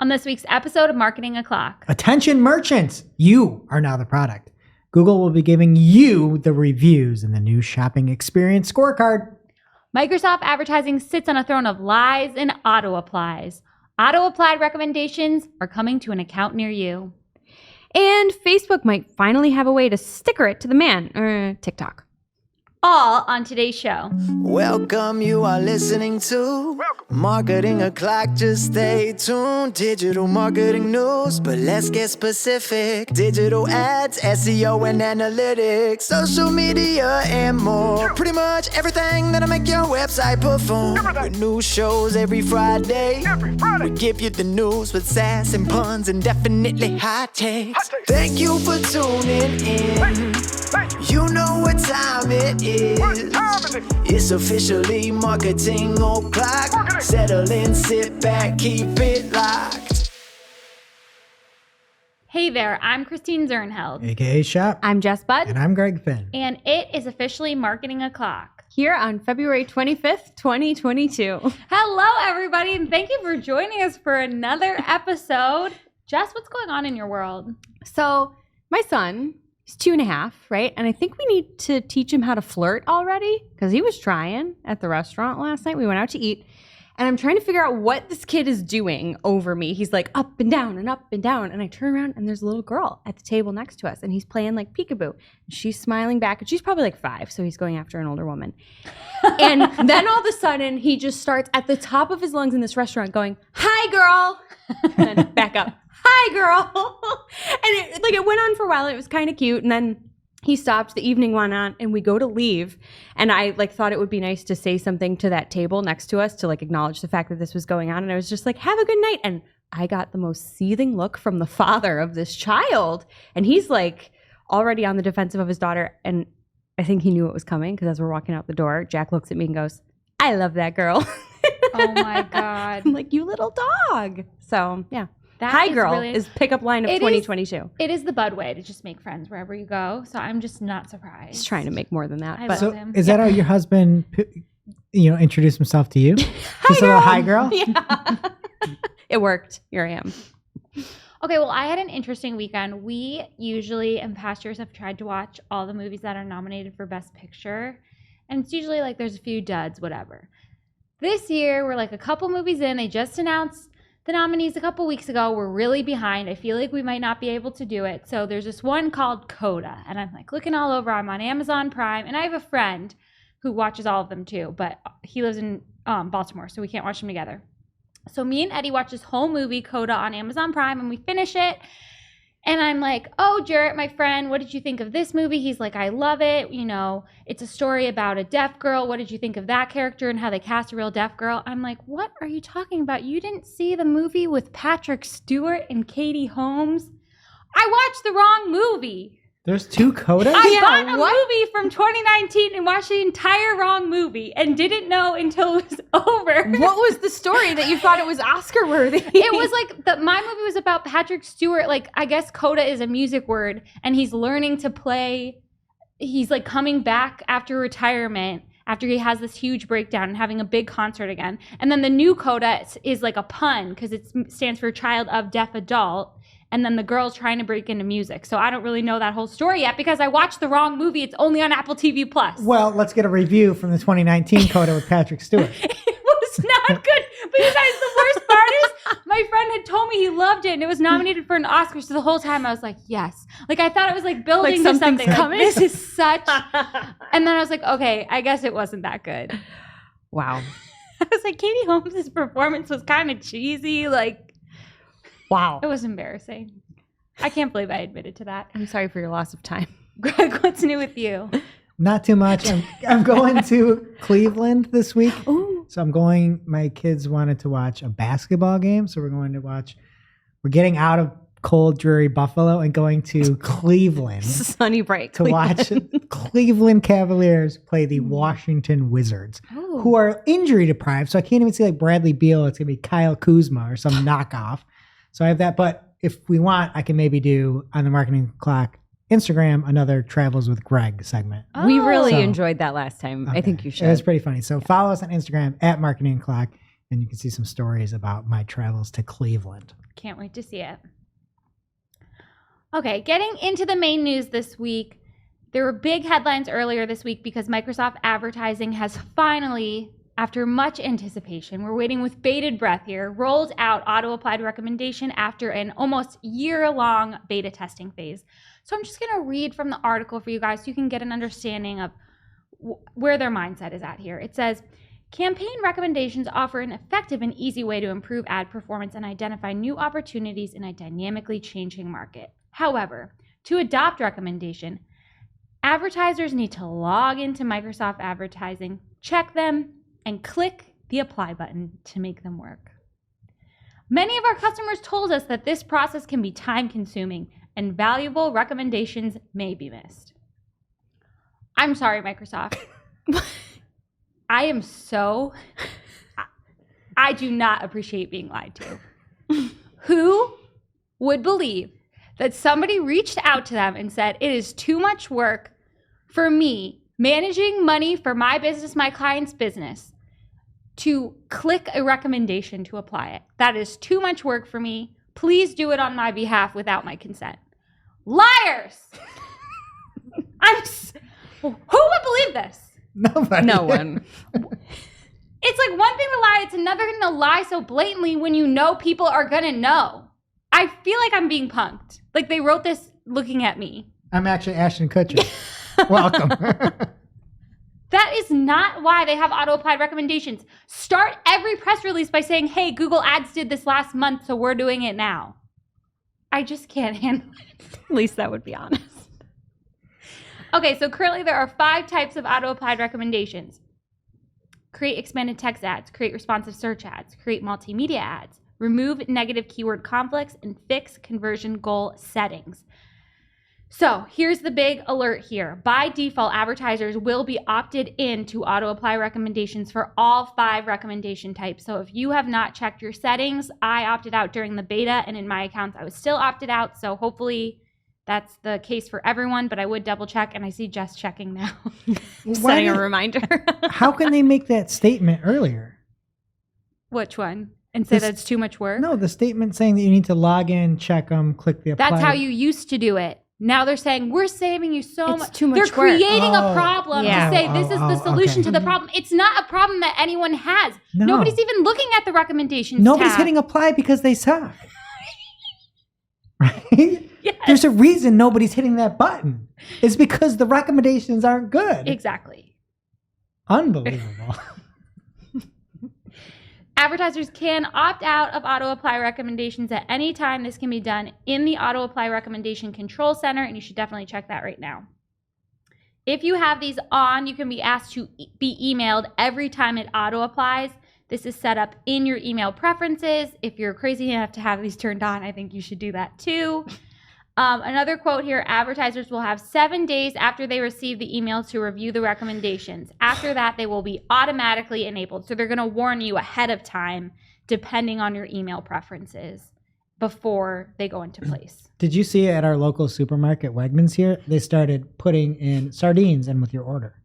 On this week's episode of Marketing O'Clock. Attention merchants, you are now the product. Google will be giving you the reviews in the new shopping experience scorecard. Microsoft Advertising sits on a throne of lies and auto-applies. Auto-applied recommendations are coming to an account near you. And Facebook might finally have a way to sticker it to the man, TikTok. All on today's show. Welcome, you are listening to Marketing O'Clock. Just stay tuned. Digital marketing news, but let's get specific. Digital ads, SEO and analytics, social media and more. Pretty much everything that'll make your website perform. With new shows every Friday. We give you the news with sass and puns and definitely hot takes. Thank you for tuning in. You know what time it is. It's officially Marketing O'Clock. Settle in, sit back, keep it locked. Hey there, I'm Christine Zernheld. AKA Shop. I'm Jess Budd. And I'm Greg Finn. And it is officially Marketing O'Clock. Here on February 25th, 2022. Hello, everybody, and thank you for joining us for another episode. Jess, what's going on in your world? So, my son, he's 2.5, right? And I think we need to teach him how to flirt already because he was trying at the restaurant last night. We went out to eat. And I'm trying to figure out what this kid is doing over me. He's like up and down and up and down. And I turn around and there's a little girl at the table next to us. And he's playing like peekaboo. And she's smiling back. And she's probably like 5. So he's going after an older woman. And then all of a sudden, he just starts at the top of his lungs in this restaurant going, "Hi, girl." And then back up. "Hi, girl." And it went on for a while. It was kind of cute. And then he stopped, the evening went on, and we go to leave. And I thought it would be nice to say something to that table next to us to acknowledge the fact that this was going on. And I was just like, "Have a good night." And I got the most seething look from the father of this child. And he's already on the defensive of his daughter. And I think he knew it was coming because as we're walking out the door, Jack looks at me and goes, "I love that girl." Oh my God. I'm like, "You little dog." So yeah. That Hi, is girl really, is pickup line of 2022. It is the Bud way to just make friends wherever you go. So I'm just not surprised. He's trying to make more than that. I But love him. Is that how your husband, introduced himself to you? Just a little hi, girl? Yeah. It worked. Here I am. Okay, well, I had an interesting weekend. We usually in past years have tried to watch all the movies that are nominated for Best Picture. And it's usually there's a few duds, whatever. This year, we're a couple movies in. They just announced the nominees a couple weeks ago. We're really behind. I feel like we might not be able to do it. So there's this one called Coda. And I'm looking all over. I'm on Amazon Prime. And I have a friend who watches all of them too. But he lives in Baltimore, so we can't watch them together. So me and Eddie watch this whole movie, Coda, on Amazon Prime. And we finish it. And I'm like, "Oh, Jarrett, my friend, what did you think of this movie?" He's like, "I love it. It's a story about a deaf girl. What did you think of that character and how they cast a real deaf girl?" I'm like, "What are you talking about? You didn't see the movie with Patrick Stewart and Katie Holmes?" I watched the wrong movie. There's 2 Codas? I bought a movie from 2019 and watched the entire wrong movie and didn't know until it was over. What was the story that you thought it was Oscar worthy? It was my movie was about Patrick Stewart. I guess coda is a music word, and he's learning to play. He's coming back after retirement, after he has this huge breakdown and having a big concert again. And then the new coda is a pun because it stands for child of deaf adult. And then the girl's trying to break into music. So I don't really know that whole story yet because I watched the wrong movie. It's only on Apple TV+. Well, let's get a review from the 2019 Coda with Patrick Stewart. It was not good. But you guys, the worst part is my friend had told me he loved it and it was nominated for an Oscar. So the whole time I was like, yes. I thought it was building to something. This is such. And then I was like, okay, I guess it wasn't that good. Wow. I was like, Katie Holmes' performance was kind of cheesy. Wow. It was embarrassing. I can't believe I admitted to that. I'm sorry for your loss of time. Greg, what's new with you? Not too much. I'm going to Cleveland this week. Ooh. So my kids wanted to watch a basketball game. So we're getting out of cold, dreary Buffalo and going to Cleveland. Sunny, bright to watch Cleveland Cavaliers play the Washington Wizards, who are injury deprived. So I can't even see Bradley Beal. It's going to be Kyle Kuzma or some knockoff. So I have that. But if we want, I can maybe do on the Marketing Clock Instagram another Travels with Greg segment. We really enjoyed that last time. Okay. I think you should. It was pretty funny. So follow us on Instagram at Marketing Clock, and you can see some stories about my travels to Cleveland. Can't wait to see it. Okay, getting into the main news this week. There were big headlines earlier this week because Microsoft Advertising has finally, after much anticipation, we're waiting with bated breath here, rolled out auto-applied recommendation after an almost year-long beta testing phase. So I'm just going to read from the article for you guys so you can get an understanding of where their mindset is at here. It says, campaign recommendations offer an effective and easy way to improve ad performance and identify new opportunities in a dynamically changing market. However, to adopt recommendation, advertisers need to log into Microsoft Advertising, check them, and click the apply button to make them work. Many of our customers told us that this process can be time-consuming and valuable recommendations may be missed. I'm sorry, Microsoft. I do not appreciate being lied to. Who would believe that somebody reached out to them and said, it is too much work for me managing money for my business, my client's business, to click a recommendation to apply it. That is too much work for me. Please do it on my behalf without my consent. Liars! Who would believe this? Nobody. No one. It's like one thing to lie, it's another thing to lie so blatantly when you know people are gonna know. I feel like I'm being punked. Like they wrote this looking at me. I'm actually Ashton Kutcher. Welcome. That is not why they have auto-applied recommendations. Start every press release by saying, hey, Google Ads did this last month, so we're doing it now. I just can't handle it. At least that would be honest. Okay, so currently there are 5 types of auto-applied recommendations. Create expanded text ads, create responsive search ads, create multimedia ads, remove negative keyword conflicts, and fix conversion goal settings. So here's the big alert here. By default, advertisers will be opted in to auto-apply recommendations for all 5 recommendation types. So if you have not checked your settings, I opted out during the beta, and in my accounts, I was still opted out. So hopefully that's the case for everyone, but I would double check, and I see Jess checking now. Setting a reminder. How can they make that statement earlier? Which one? And say that's too much work? No, the statement saying that you need to log in, check them, click the apply. That's how you used to do it. Now they're saying, we're saving you so much. Too much They're work. creating a problem Yeah. to say this is the solution okay. to the problem. It's not a problem that anyone has. No. Nobody's even looking at the recommendations Nobody's tab. hitting apply because they suck. Right? Yes. There's a reason nobody's hitting that button. It's because the recommendations aren't good. Exactly. Unbelievable. Advertisers can opt out of auto-apply recommendations at any time. This can be done in the auto-apply recommendation control center, and you should definitely check that right now. If you have these on, you can be asked to be emailed every time it auto-applies. This is set up in your email preferences. If you're crazy enough to have these turned on, I think you should do that too. Another quote here, advertisers will have 7 days after they receive the email to review the recommendations. After that, they will be automatically enabled. So they're going to warn you ahead of time, depending on your email preferences, before they go into place. Did you see at our local supermarket, Wegmans here? They started putting in sardines in with your order.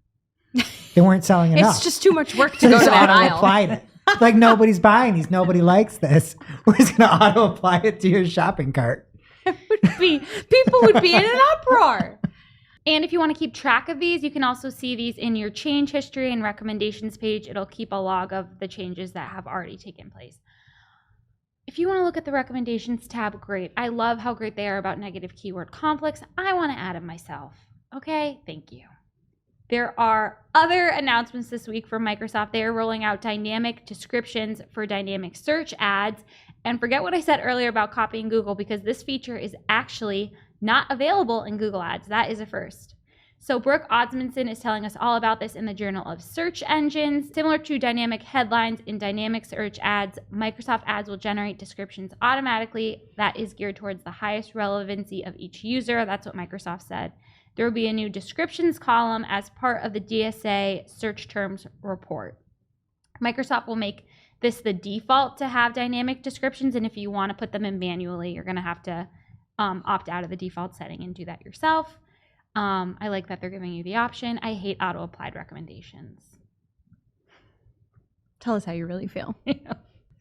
They weren't selling enough. It's just too much work to So go they to that aisle. auto-applied it. Like nobody's buying these. Nobody likes this. We're just going to auto-apply it to your shopping cart. People would be in an uproar. And if you want to keep track of these, you can also see these in your change history and recommendations page. It'll keep a log of the changes that have already taken place. If you want to look at the recommendations tab, great. I love how great they are about negative keyword conflicts. I want to add them myself. Okay, thank you. There are other announcements this week from Microsoft. They are rolling out dynamic descriptions for dynamic search ads. And forget what I said earlier about copying Google, because this feature is actually not available in Google Ads. That is a first. So Brooke Osmondson is telling us all about this in the Journal of Search Engines. Similar to dynamic headlines in dynamic search ads, Microsoft Ads will generate descriptions automatically that is geared towards the highest relevancy of each user. That's what Microsoft said. There will be a new descriptions column as part of the DSA search terms report. Microsoft will make this the default to have dynamic descriptions, and if you want to put them in manually, you're going to have to opt out of the default setting and do that yourself. I like that they're giving you the option. I hate auto-applied recommendations. Tell us how you really feel.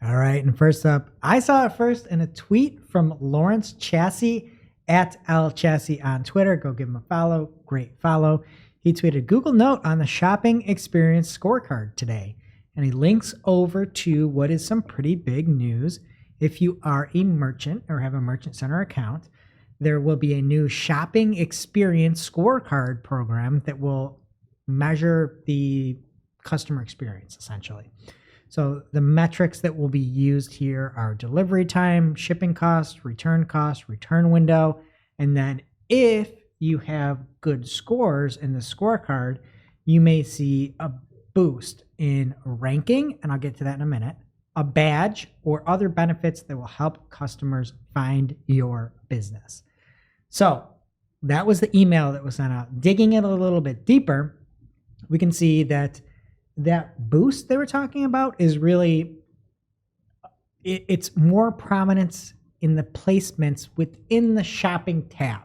All right. And first up, I saw it first in a tweet from Lawrence Chassis at L Chassis on Twitter. Go give him a follow. Great follow. He tweeted Google Note on the shopping experience scorecard today. And he links over to what is some pretty big news. If you are a merchant or have a Merchant Center account, there will be a new shopping experience scorecard program that will measure the customer experience, essentially. So the metrics that will be used here are delivery time, shipping cost, return window, and then if you have good scores in the scorecard, you may see a boost in ranking, and I'll get to that in a minute, a badge, or other benefits that will help customers find your business. So that was the email that was sent out. Digging it a little bit deeper, we can see that boost they were talking about is really, it's more prominence in the placements within the shopping tab.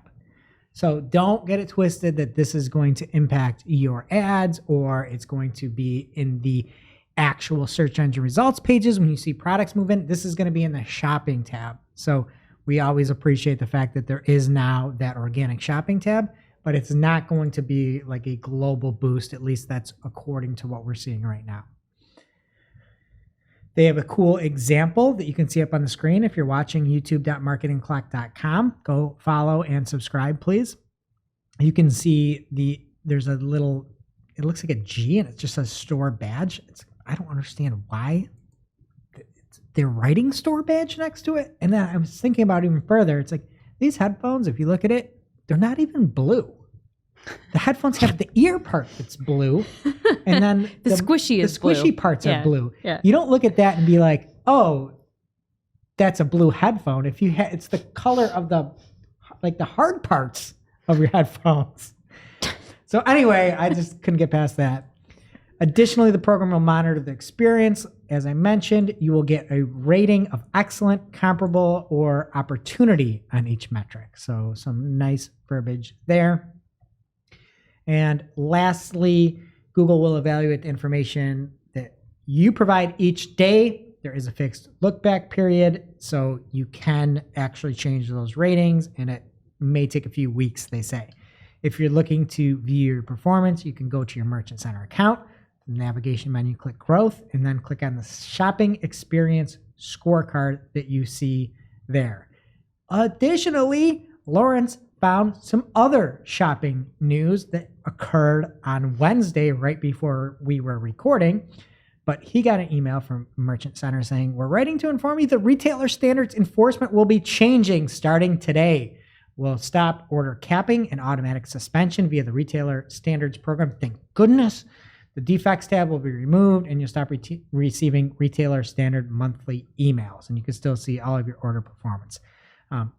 So don't get it twisted that this is going to impact your ads or it's going to be in the actual search engine results pages when you see products move in. This is going to be in the shopping tab. So we always appreciate the fact that there is now that organic shopping tab, but it's not going to be like a global boost. At least that's according to what we're seeing right now. They have a cool example that you can see up on the screen. If you're watching youtube.marketingclock.com, go follow and subscribe, please. You can see there's a little, it looks like a G and it just says store badge. I don't understand why they're writing store badge next to it. And then I was thinking about it even further. It's like these headphones, if you look at it, they're not even blue. The headphones have the ear part that's blue, and then the squishy parts are blue. Yeah. You don't look at that and be like, "Oh, that's a blue headphone." If you it's the color of the hard parts of your headphones. So anyway, I just couldn't get past that. Additionally, the program will monitor the experience. As I mentioned, you will get a rating of excellent, comparable, or opportunity on each metric. So some nice verbiage there. And lastly, Google will evaluate the information that you provide each day. There is a fixed look back period, so you can actually change those ratings, and it may take a few weeks, they say. If you're looking to view your performance, you can go to your Merchant Center account, the navigation menu, click Growth, and then click on the Shopping Experience Scorecard that you see there. Additionally, Lawrence found some other shopping news that occurred on Wednesday right before we were recording, but he got an email from Merchant Center saying, "We're writing to inform you that retailer standards enforcement will be changing starting today. We'll stop order capping and automatic suspension via the retailer standards program." Thank goodness. The defects tab will be removed and you'll stop receiving retailer standard monthly emails, and you can still see all of your order performance.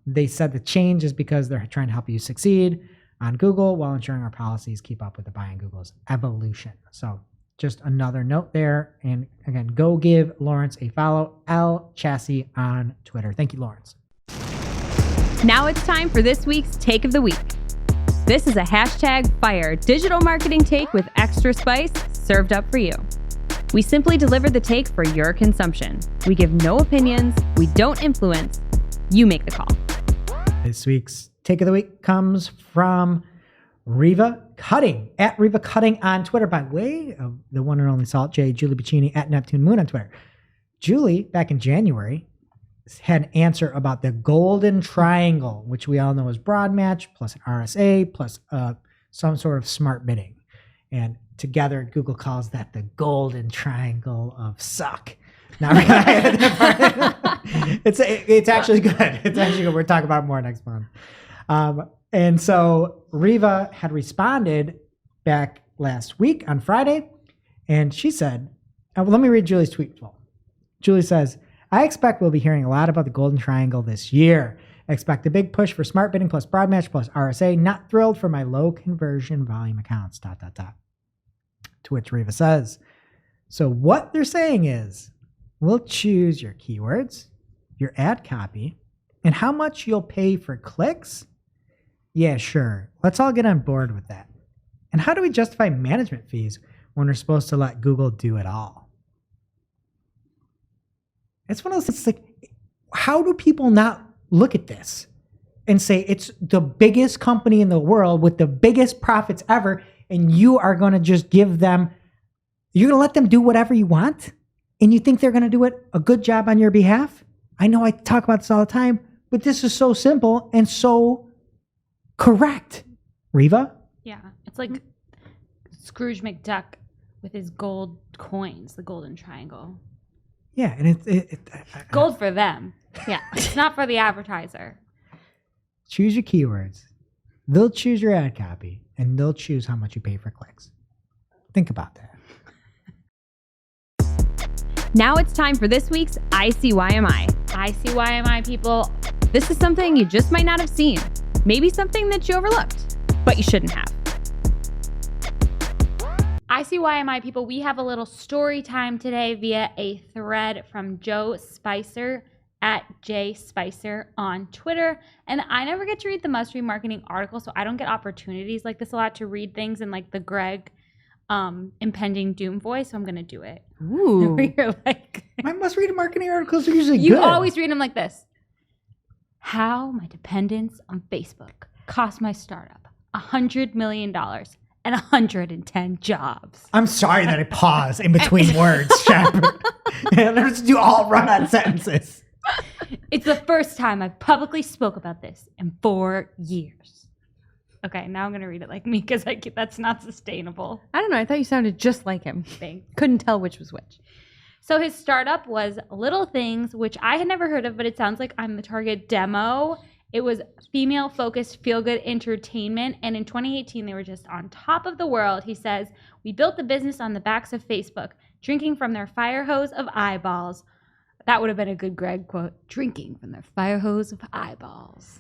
They said the change is because they're trying to help you succeed on Google while ensuring our policies keep up with the buying Google's evolution. So just another note there. And again, go give Lawrence a follow, L Chassis on Twitter. Thank you, Lawrence. Now it's time for this week's Take of the Week. This is a #fire digital marketing take with extra spice served up for you. We simply deliver the take for your consumption. We give no opinions. We don't influence. You make the call. This week's Take of the Week comes from Reeva Cutting, at Reeva Cutting on Twitter, by way of the one and only Salt J, Julie Piccini at Neptune Moon on Twitter. Julie, back in January, had an answer about the golden triangle, which we all know is broad match plus an RSA plus some sort of smart bidding. And together, Google calls that the golden triangle of suck. Not really. It's actually good. It's actually good. We'll talk about it more next month. And so Reeva had responded back last week on Friday, and she said, let me read Julie's tweet. Julie says, "I expect we'll be hearing a lot about the golden triangle this year. Expect a big push for smart bidding plus broad match plus RSA. Not thrilled for my low conversion volume accounts, ... To which Reeva says, "So what they're saying is, we'll choose your keywords, your ad copy, and how much you'll pay for clicks? Yeah, sure. Let's all get on board with that. And how do we justify management fees when we're supposed to let Google do it all?" It's one of those things like, how do people not look at this and say it's the biggest company in the world with the biggest profits ever, and you are going to just give them, you're going to let them do whatever you want, and you think they're going to do a good job on your behalf? I know I talk about this all the time, but this is so simple and so correct. Reeva? Yeah, it's like Scrooge McDuck with his gold coins, the golden triangle. Yeah, and Gold for them. Yeah. It's not for the advertiser. choose your keywords. They'll choose your ad copy, and they'll choose how much you pay for clicks. Think about that. Now it's time for this week's ICYMI. ICYMI, people. This is something you just might not have seen. Maybe something that you overlooked, but you shouldn't have. ICYMI, people, we have a little story time today via a thread from Joe Speiser at jspeiser on Twitter. And I never get to read the must-read marketing article, so I don't get opportunities like this a lot to read things in like the Greg impending doom voice, so I'm going to do it. Ooh. You're like, My must-read marketing articles are usually you good. always read them like this. How my dependence on Facebook cost my startup $100 million and 110 jobs. I'm sorry that I pause in between words, Shepard. Let's do all run-on sentences. It's the first time I publicly spoke about this in 4 years. Okay, now I'm going to read it like me because that's not sustainable. I don't know. I thought you sounded just like him. Thing. Couldn't tell which was which. So his startup was Little Things, which I had never heard of, but it sounds like I'm the target demo. It was female-focused feel-good entertainment, and in 2018, they were just on top of the world. He says, we built the business on the backs of Facebook, drinking from their fire hose of eyeballs. That would have been a good Greg quote, drinking from their fire hose of eyeballs.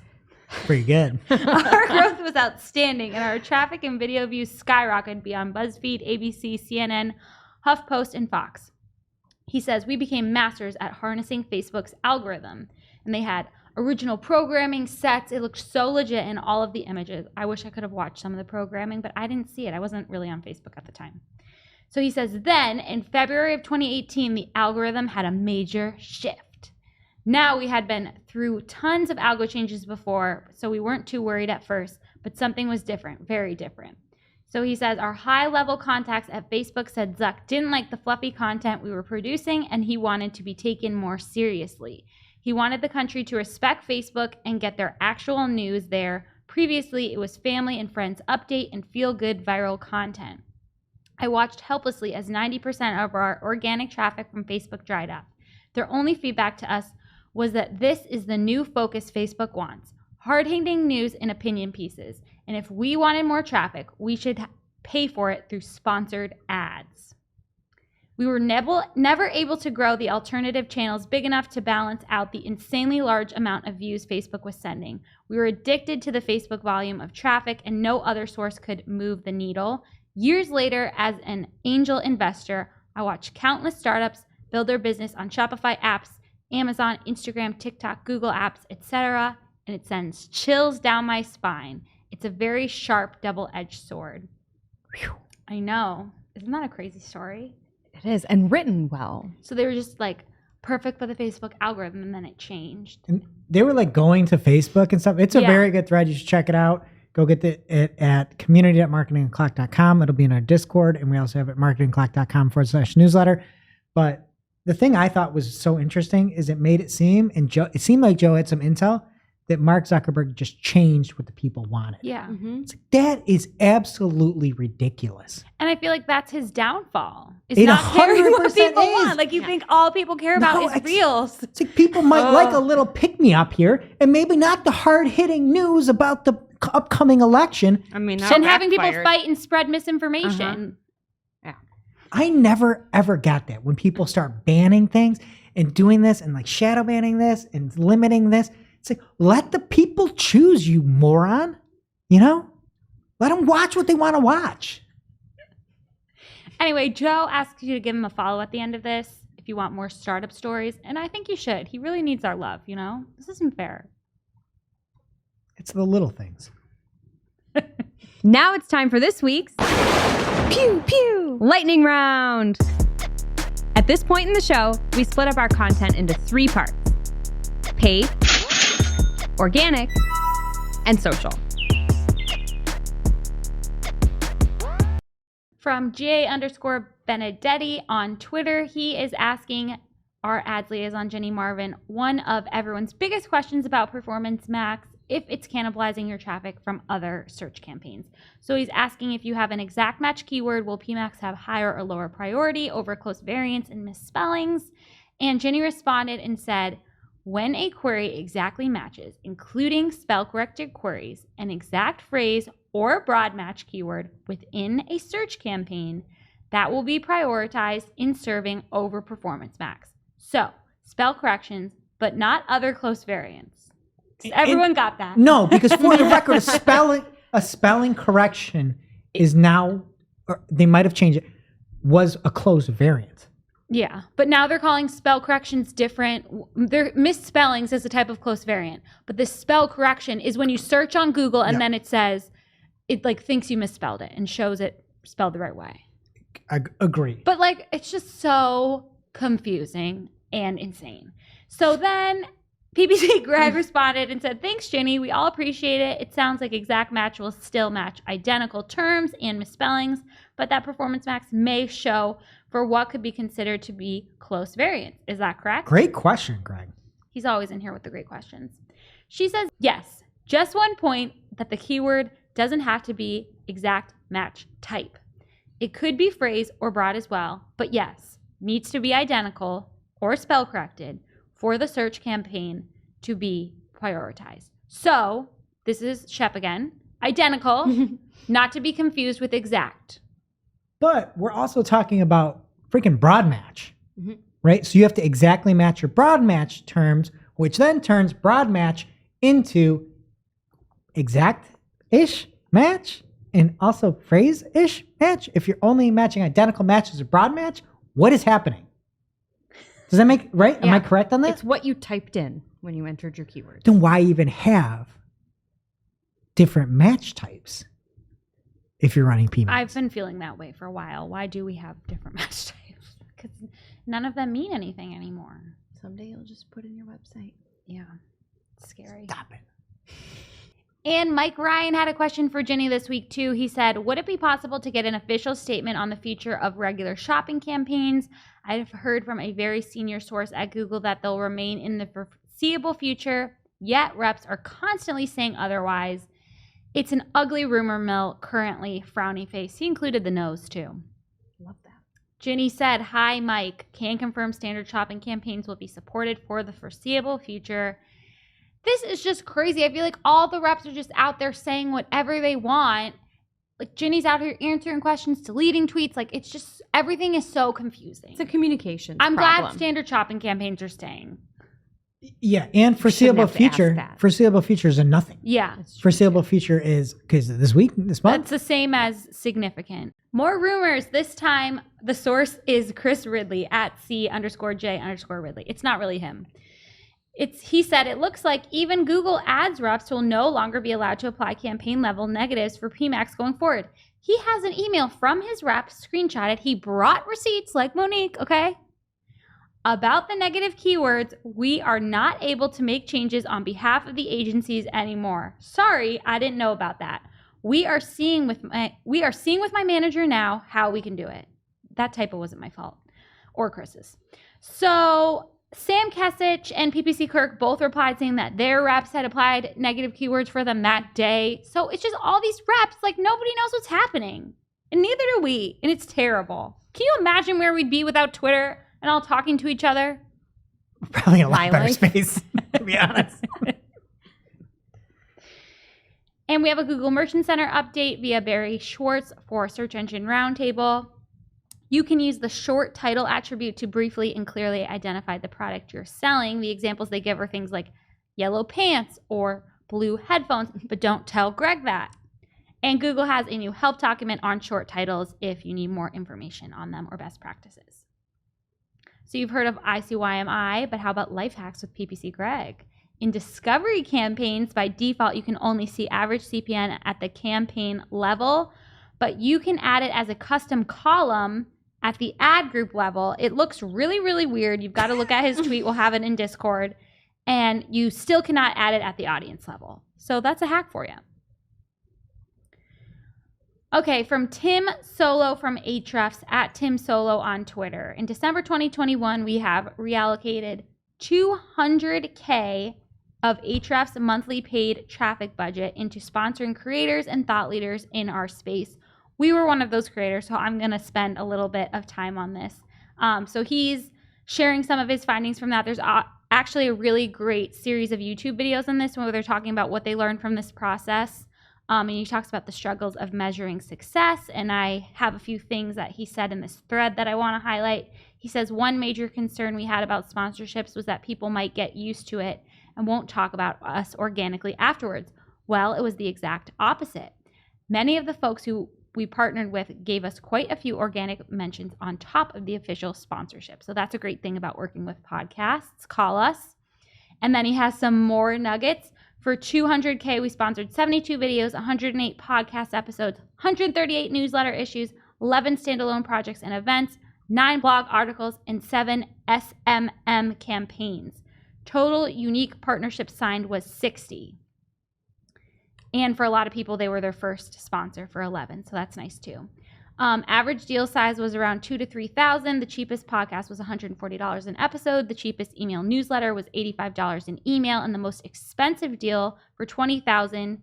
Pretty good. Our growth was outstanding, and our traffic and video views skyrocketed beyond BuzzFeed, ABC, CNN, HuffPost, and Fox. He says, we became masters at harnessing Facebook's algorithm, and they had original programming sets. It looked so legit in all of the images. I wish I could have watched some of the programming, but I didn't see it. I wasn't really on Facebook at the time. So he says, then in February of 2018, the algorithm had a major shift. Now we had been through tons of algo changes before, so we weren't too worried at first, but something was different, very different. So he says, our high-level contacts at Facebook said Zuck didn't like the fluffy content we were producing, and he wanted to be taken more seriously. He wanted the country to respect Facebook and get their actual news there. Previously, it was family and friends update and feel-good viral content. I watched helplessly as 90% of our organic traffic from Facebook dried up. Their only feedback to us was that this is the new focus Facebook wants. Hard-hitting news and opinion pieces. And if we wanted more traffic, we should pay for it through sponsored ads. We were never able to grow the alternative channels big enough to balance out the insanely large amount of views Facebook was sending. We were addicted to the Facebook volume of traffic, and no other source could move the needle. Years later, as an angel investor, I watched countless startups build their business on Shopify apps, Amazon, Instagram, TikTok, Google apps, etc., and it sends chills down my spine. It's a very sharp, double-edged sword. Whew. I know. Isn't that a crazy story? It is, and written well. So they were just like perfect for the Facebook algorithm, and then it changed. And they were like going to Facebook and stuff. It's a Yeah. very good thread. You should check it out. Go get it at community.marketingclock.com. It'll be in our Discord, and we also have it at marketingclock.com/newsletter. But the thing I thought was so interesting is it made it seem, and it seemed like Joe had some intel, that Mark Zuckerberg just changed what the people wanted. Yeah. Mm-hmm. It's like, that is absolutely ridiculous. And I feel like that's his downfall. Is It not caring what 100% people is. want. Like you think all people care about No, is reels. It's like people might like a little pick-me-up here, and maybe not the hard-hitting news about the upcoming election. I mean, And having people fight and spread misinformation. I never, ever got that. When people start banning things and doing this and like shadow banning this and limiting this, it's like, let the people choose, you moron. You know? Let them watch what they want to watch. Anyway, Joe asks you to give him a follow at the end of this if you want more startup stories. And I think you should. He really needs our love, you know? This isn't fair. It's the little things. Now it's time for this week's Pew Pew Lightning Round. At this point in the show, we split up our content into 3 parts: paid, organic, and social. From GA_Benedetti on Twitter, he is asking our ads liaison, Jenny Marvin, one of everyone's biggest questions about Performance Max, if it's cannibalizing your traffic from other search campaigns. So he's asking if you have an exact match keyword, will PMax have higher or lower priority over close variants and misspellings? And Jenny responded and said, when a query exactly matches, including spell-corrected queries, an exact phrase or broad match keyword within a search campaign, that will be prioritized in serving over Performance Max. So, spell corrections, but not other close variants. Everyone got that? No, because for the record, a spelling correction is now, or they might have changed it, was a close variant. Yeah, but now they're calling spell corrections different. They're misspellings as a type of close variant. But the spell correction is when you search on Google and then it says, it like thinks you misspelled it and shows it spelled the right way. I agree. But like, it's just so confusing and insane. So then PPC Greg responded and said, thanks, Jenny. We all appreciate it. It sounds like exact match will still match identical terms and misspellings, but that Performance Max may show for what could be considered to be close variants. Is that correct? Great question, Greg. He's always in here with the great questions. She says, yes, just one point that the keyword doesn't have to be exact match type. It could be phrase or broad as well, but yes, needs to be identical or spell corrected for the search campaign to be prioritized. So this is Shep again, identical, not to be confused with exact. But we're also talking about freaking broad match, right? So you have to exactly match your broad match terms, which then turns broad match into exact-ish match and also phrase-ish match. If you're only matching identical matches or broad match, what is happening? Does that make right? Yeah. Am I correct on that? It's what you typed in when you entered your keywords. Then why even have different match types if you're running PMax? I've been feeling that way for a while. Why do we have different match types? Because none of them mean anything anymore. Someday you'll just put in your website. Yeah, it's scary. Stop it. And Mike Ryan had a question for Jenny this week too. He said, would it be possible to get an official statement on the future of regular shopping campaigns? I've heard from a very senior source at Google that they'll remain in the foreseeable future, yet reps are constantly saying otherwise. It's an ugly rumor mill currently, frowny face. He included the nose too. Love that. Ginny said, hi, Mike. Can confirm standard shopping campaigns will be supported for the foreseeable future. This is just crazy. I feel like all the reps are just out there saying whatever they want. Like Ginny's out here answering questions, deleting tweets. Like it's just, everything is so confusing. It's a communication I'm problem. glad standard shopping campaigns are staying. Yeah, and foreseeable have to ask future. that. Foreseeable future is a nothing. Yeah. Foreseeable future is because this month. That's the same as significant. More rumors. This time, the source is Chris Ridley at C_J_Ridley. It's not really him. He said, it looks like even Google Ads reps will no longer be allowed to apply campaign level negatives for PMax going forward. He has an email from his rep, screenshotted. He brought receipts like Monique, okay? About the negative keywords, we are not able to make changes on behalf of the agencies anymore. Sorry, I didn't know about that. We are seeing with my manager now how we can do it. That typo wasn't my fault or Chris's. So Sam Kesich and PPC Kirk both replied saying that their reps had applied negative keywords for them that day. So it's just all these reps, like nobody knows what's happening. And neither do we. And it's terrible. Can you imagine where we'd be without Twitter and all talking to each other? Probably a lot My better life. space, to be honest. And we have a Google Merchant Center update via Barry Schwartz for Search Engine Roundtable. You can use the short title attribute to briefly and clearly identify the product you're selling. The examples they give are things like yellow pants or blue headphones, but don't tell Greg that. And Google has a new help document on short titles if you need more information on them or best practices. So you've heard of ICYMI, but how about life hacks with PPC Greg? In discovery campaigns, by default, you can only see average CPN at the campaign level, but you can add it as a custom column At the ad group level, it looks really, really weird. You've got to look at his tweet. We'll have it in Discord. And you still cannot add it at the audience level. So that's a hack for you. Okay, from Tim Solo from Ahrefs, at Tim Solo on Twitter. In December 2021, we have reallocated $200K of Ahrefs' monthly paid traffic budget into sponsoring creators and thought leaders in our space. We were one of those creators, so I'm going to spend a little bit of time on this. So he's sharing some of his findings from that. There's actually a really great series of YouTube videos on this where they're talking about what they learned from this process. And he talks about the struggles of measuring success. And I have a few things that he said in this thread that I want to highlight. He says one major concern we had about sponsorships was that people might get used to it and won't talk about us organically afterwards. Well, it was the exact opposite. Many of the folks who we partnered with gave us quite a few organic mentions on top of the official sponsorship. So that's a great thing about working with podcasts. Call us. And then he has some more nuggets. For $200K, we sponsored 72 videos, 108 podcast episodes, 138 newsletter issues, 11 standalone projects and events, 9 blog articles, and 7 SMM campaigns. Total unique partnerships signed was 60. And for a lot of people, they were their first sponsor for 11, so that's nice too. Average deal size was around $2,000 to $3,000. The cheapest podcast was $140 an episode. The cheapest email newsletter was $85 an email, and the most expensive deal for $20,000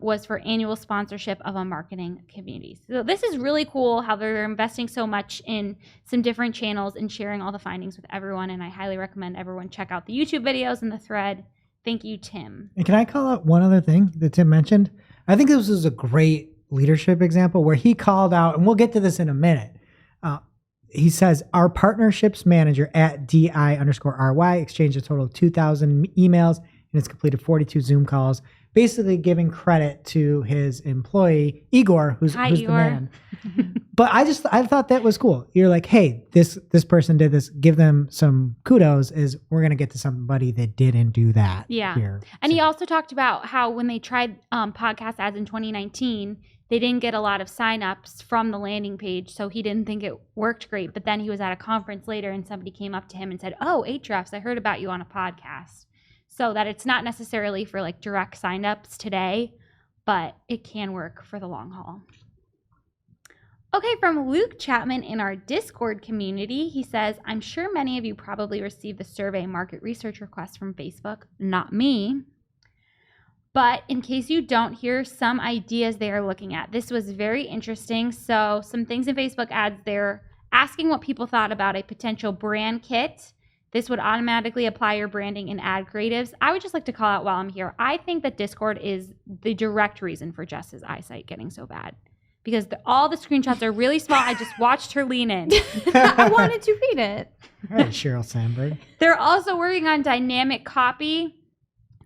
was for annual sponsorship of a marketing community. So this is really cool how they're investing so much in some different channels and sharing all the findings with everyone. And I highly recommend everyone check out the YouTube videos and the thread. Thank you, Tim. And can I call out one other thing that Tim mentioned? I think this was a great leadership example where he called out, and we'll get to this in a minute. He says, our partnerships manager at DI_RY exchanged a total of 2,000 emails and has completed 42 Zoom calls, basically giving credit to his employee, Igor, who's the man. But I thought that was cool. You're like, hey, this person did this. Give them some kudos. Is we're going to get to somebody that didn't do that. Yeah. Here. And he also talked about how when they tried podcast ads in 2019, they didn't get a lot of signups from the landing page. So he didn't think it worked great. But then he was at a conference later and somebody came up to him and said, oh, Ahrefs, I heard about you on a podcast. So that it's not necessarily for like direct signups today, but it can work for the long haul. Okay, from Luke Chapman in our Discord community, he says, I'm sure many of you probably received the survey market research request from Facebook, not me. But in case you don't, hear some ideas they are looking at. This was very interesting. So some things in Facebook ads, they're asking what people thought about a potential brand kit. This would automatically apply your branding and ad creatives. I would just like to call out while I'm here, I think that Discord is the direct reason for Jess's eyesight getting so bad. Because all the screenshots are really small. I just watched her lean in. I wanted to read it. All right, Sheryl Sandberg. They're also working on dynamic copy.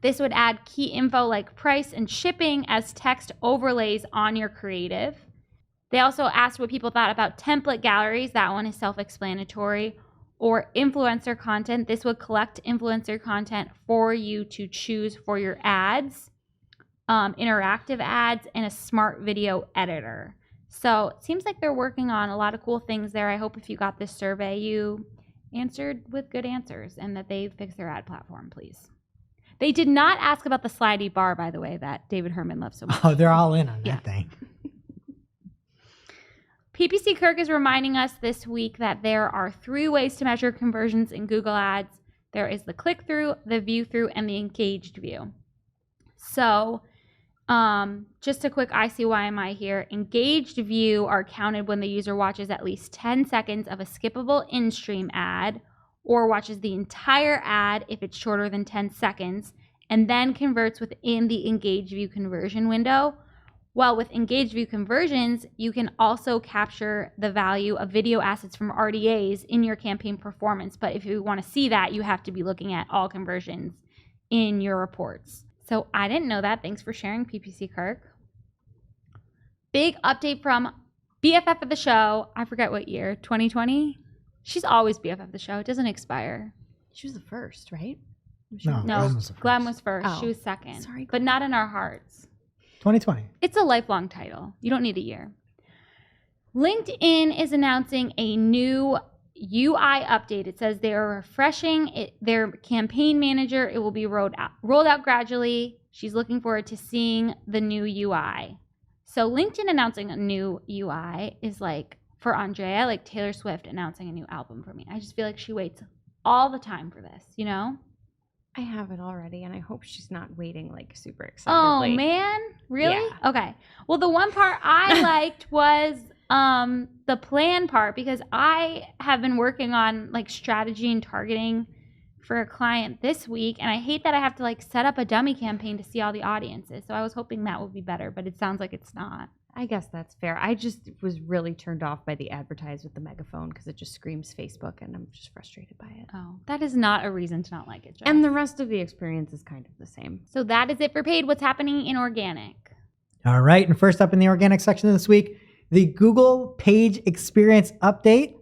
This would add key info like price and shipping as text overlays on your creative. They also asked what people thought about template galleries. That one is self-explanatory. Or influencer content. This would collect influencer content for you to choose for your ads, interactive ads, and a smart video editor. So it seems like they're working on a lot of cool things there. I hope if you got this survey, you answered with good answers and that they fix their ad platform, please. They did not ask about the slidey bar, by the way, that David Herman loves so much. Oh, they're all in on that thing. PPC Kirk is reminding us this week that there are 3 ways to measure conversions in Google Ads. There is the click-through, the view-through, and the engaged view. So just a quick ICYMI here. Engaged view are counted when the user watches at least 10 seconds of a skippable in-stream ad or watches the entire ad if it's shorter than 10 seconds and then converts within the engaged view conversion window. Well, with engaged view conversions, you can also capture the value of video assets from RDAs in your campaign performance. But if you want to see that, you have to be looking at all conversions in your reports. So I didn't know that. Thanks for sharing, PPC Kirk. Big update from BFF of the show. I forget what year, 2020? She's always BFF of the show. It doesn't expire. She was the first, right? No, Glenn was the first. Glenn was first. Oh. She was second. Sorry, but not in our hearts. 2020. It's a lifelong title. You don't need a year. LinkedIn is announcing a new UI update. It says they are refreshing their campaign manager. It will be rolled out gradually. She's looking forward to seeing the new UI. So LinkedIn announcing a new UI is like, for Andrea, like Taylor Swift announcing a new album for me. I just feel like she waits all the time for this, you know? I have it already, and I hope she's not waiting like super Oh, excitedly. man. Really? Yeah. Okay. Well, the one part I liked was the plan part, because I have been working on like strategy and targeting for a client this week, and I hate that I have to like set up a dummy campaign to see all the audiences. So I was hoping that would be better, but it sounds like it's not. I guess that's fair. I just was really turned off by the advertise with the megaphone because it just screams Facebook, and I'm just frustrated by it. Oh, that is not a reason to not like it, Joe. And the rest of the experience is kind of the same. So that is it for paid. What's happening in organic? All right. And first up in the organic section this week, the Google Page Experience Update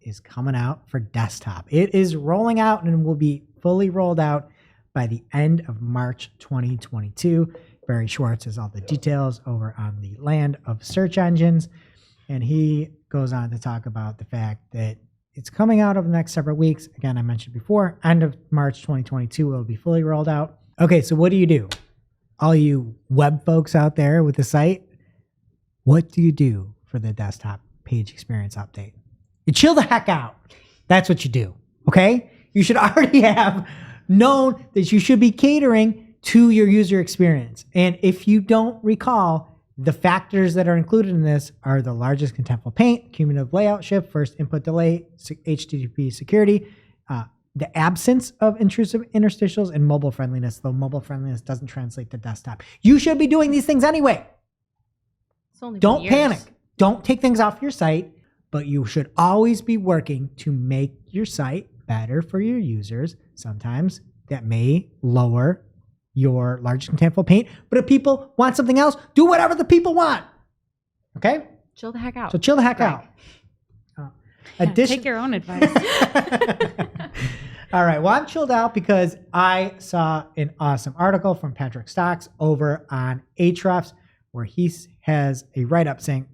is coming out for desktop. It is rolling out and will be fully rolled out by the end of March 2022. Barry Schwartz has all the details over on the land of search engines. And he goes on to talk about the fact that it's coming out over the next several weeks. Again, I mentioned before, end of March 2022, it will be fully rolled out. Okay, so what do? All you web folks out there with the site, what do you do for the desktop page experience update? You chill the heck out. That's what you do, okay? You should already have known that you should be catering to your user experience. And if you don't recall, the factors that are included in this are the largest contentful paint, cumulative layout shift, first input delay, HTTP security, the absence of intrusive interstitials, and mobile friendliness, though mobile friendliness doesn't translate to desktop. You should be doing these things anyway. It's only Don't panic. Don't take things off your site, but you should always be working to make your site better for your users. Sometimes that may lower your largest contentful paint, but if people want something else, do whatever the people want. Okay? Chill the heck out. So chill the heck out. Take your own advice. All right. Well, I'm chilled out because I saw an awesome article from Patrick Stocks over on Ahrefs where he has a write-up saying,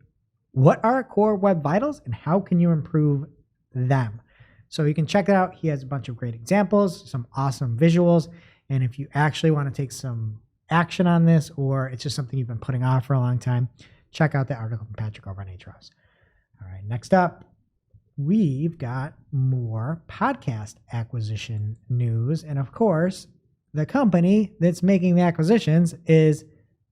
what are core web vitals and how can you improve them? So you can check it out. He has a bunch of great examples, some awesome visuals. And if you actually want to take some action on this, or it's just something you've been putting off for a long time, check out the article from Patrick over on Ahrefs. All right, next up, we've got more podcast acquisition news. And of course, the company that's making the acquisitions is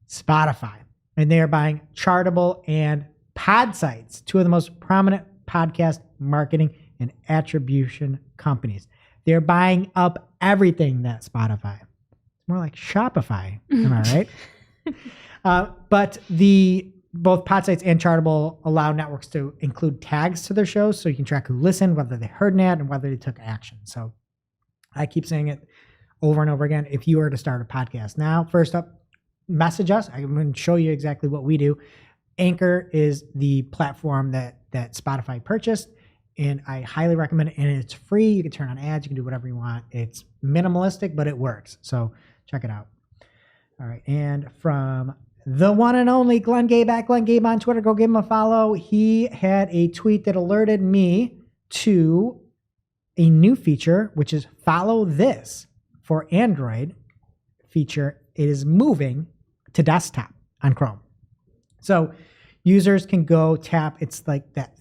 Spotify. And they are buying Chartable and Podsights, two of the most prominent podcast marketing and attribution companies. They're buying up everything that Spotify. It's more like Shopify. Am I right? But both Podsights and Chartable allow networks to include tags to their shows so you can track who listened, whether they heard an ad, and whether they took action. So I keep saying it over and over again. If you were to start a podcast now, first up, message us. I'm going to show you exactly what we do. Anchor is the platform that Spotify purchased, and I highly recommend it. And it's free. You can turn on ads. You can do whatever you want. It's minimalistic, but it works. So check it out. All right. And from the one and only Glenn Gabe at Glenn Gabe on Twitter, go give him a follow. He had a tweet that alerted me to a new feature, which is Follow This for Android feature. It is moving to desktop on Chrome. So users can go tap, it's like that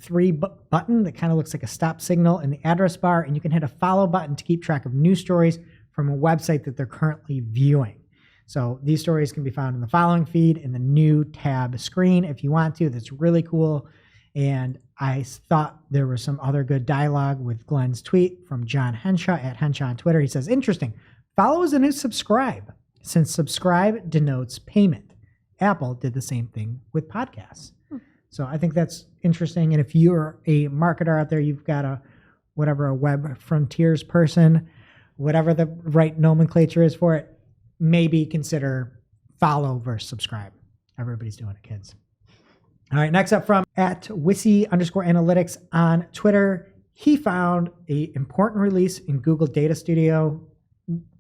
button that kind of looks like a stop signal in the address bar, and you can hit a follow button to keep track of news stories from a website that they're currently viewing. So these stories can be found in the following feed in the new tab screen if you want to. That's really cool. And I thought there was some other good dialogue with Glenn's tweet from John Henshaw at Henshaw on Twitter. He says, interesting. Follow is a new subscribe, since subscribe denotes payment. Apple did the same thing with podcasts. So I think that's interesting. And if you're a marketer out there, you've got a web frontiers person, whatever the right nomenclature is for it, maybe consider follow versus subscribe. Everybody's doing it, kids. All right, next up from at Wissy_analytics on Twitter, he found an important release in Google Data Studio.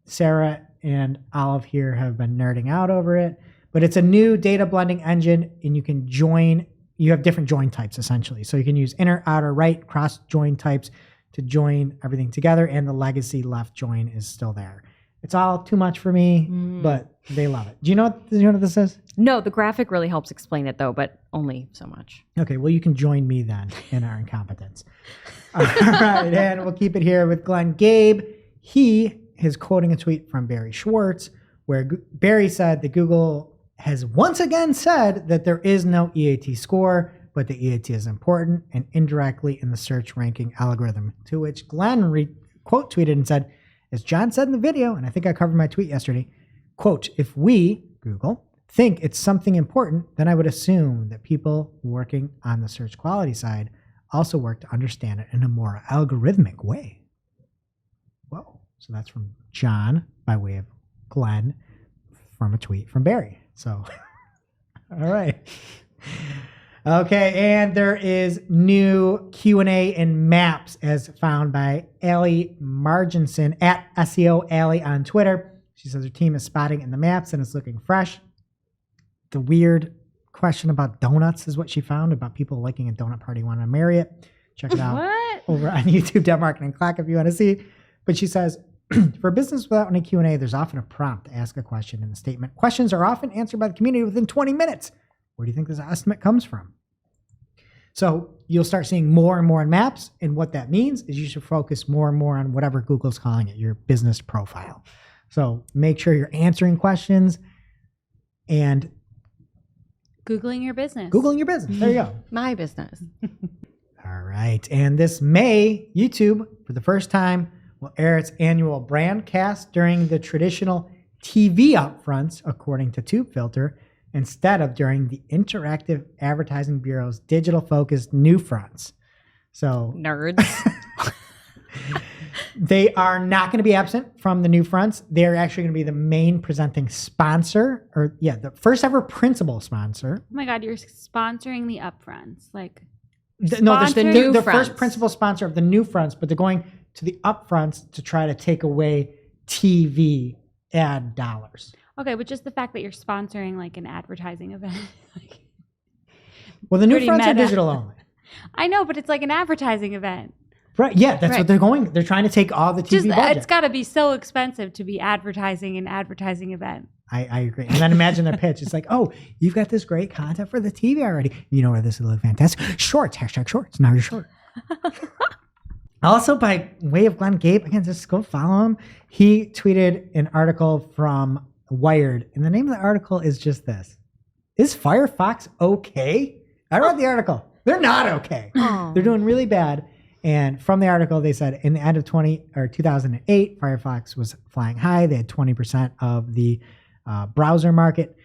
Sarah and Olive here have been nerding out over it, but it's a new data blending engine, and you can join you have different join types essentially. So you can use inner, outer, right, cross join types to join everything together, and the legacy left join is still there. It's all too much for me, but they love it. Do you know what this is? No, the graphic really helps explain it though, but only so much. Okay, well, you can join me then in our incompetence. All right, and we'll keep it here with Glenn Gabe. He is quoting a tweet from Barry Schwartz where Barry said that Google has once again said that there is no EAT score, but the EAT is important and indirectly in the search ranking algorithm, to which Glenn quote tweeted and said, as John said in the video, and I think I covered my tweet yesterday, quote, if we, Google, think it's something important, then I would assume that people working on the search quality side also work to understand it in a more algorithmic way. Whoa. So that's from John by way of Glenn from a tweet from Barry. So, all right. Okay, and there is new Q&A and maps as found by Allie Marginson at SEO Allie on Twitter. She says her team is spotting in the maps and it's looking fresh. The weird question about donuts is what she found, about people liking a donut party wanting to marry it. Check it out over on YouTube.marketing clock if you want to see. But she says, for a business without any Q&A, there's often a prompt to ask a question in the statement. Questions are often answered by the community within 20 minutes. Where do you think this estimate comes from? So you'll start seeing more and more in maps. And what that means is you should focus more and more on whatever Google's calling it, your business profile. So make sure you're answering questions and Googling your business. Googling your business. There you go. My business. All right. And this May, YouTube, for the first time, will air its annual brand cast during the traditional TV upfronts, according to TubeFilter, instead of during the Interactive Advertising Bureau's digital-focused New Fronts. So Nerds. they are not going to be absent from the New Fronts. They're actually going to be the main presenting sponsor, the first ever principal sponsor. Oh my God, you're sponsoring the upfronts. The first principal sponsor of the New Fronts, but they're going to the upfronts to try to take away TV ad dollars. Okay, but just the fact that you're sponsoring like an advertising event. Well, the New Pretty Fronts are meta. digital only. I know, but it's like an advertising event. Right. Yeah, that's Right. what they're going. They're trying to take all the TV budget. It's got to be so expensive to be advertising an advertising event. I agree. And then imagine their pitch. It's like, oh, you've got this great content for the TV already. You know where this will look fantastic? Shorts, #shorts. Now you're short. Also, by way of Glenn Gabe, again, just go follow him. He tweeted an article from Wired, and the name of the article is just this. Is Firefox okay? I read the article. They're not okay. Oh. They're doing really bad. And from the article, they said in the end of 2008, Firefox was flying high. They had 20% of the browser market.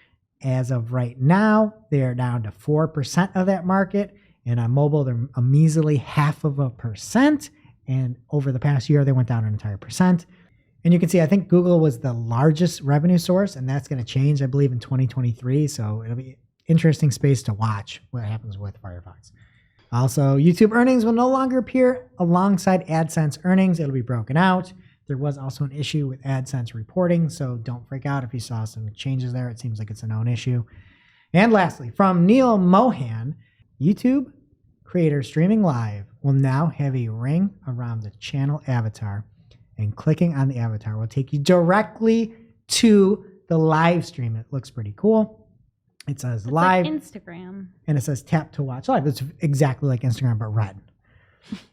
As of right now, they are down to 4% of that market. And on mobile, they're a measly 0.5%. And over the past year, they went down an entire percent. And you can see, I think Google was the largest revenue source, and that's going to change, I believe, in 2023. So it'll be interesting space to watch what happens with Firefox. Also, YouTube earnings will no longer appear alongside AdSense earnings. It'll be broken out. There was also an issue with AdSense reporting, so don't freak out if you saw some changes there. It seems like it's a known issue. And lastly, from Neil Mohan, YouTube creators streaming live will now have a ring around the channel avatar, and clicking on the avatar will take you directly to the live stream. It looks pretty cool. It says It's live. like Instagram. And it says tap to watch live. It's exactly like Instagram, but red.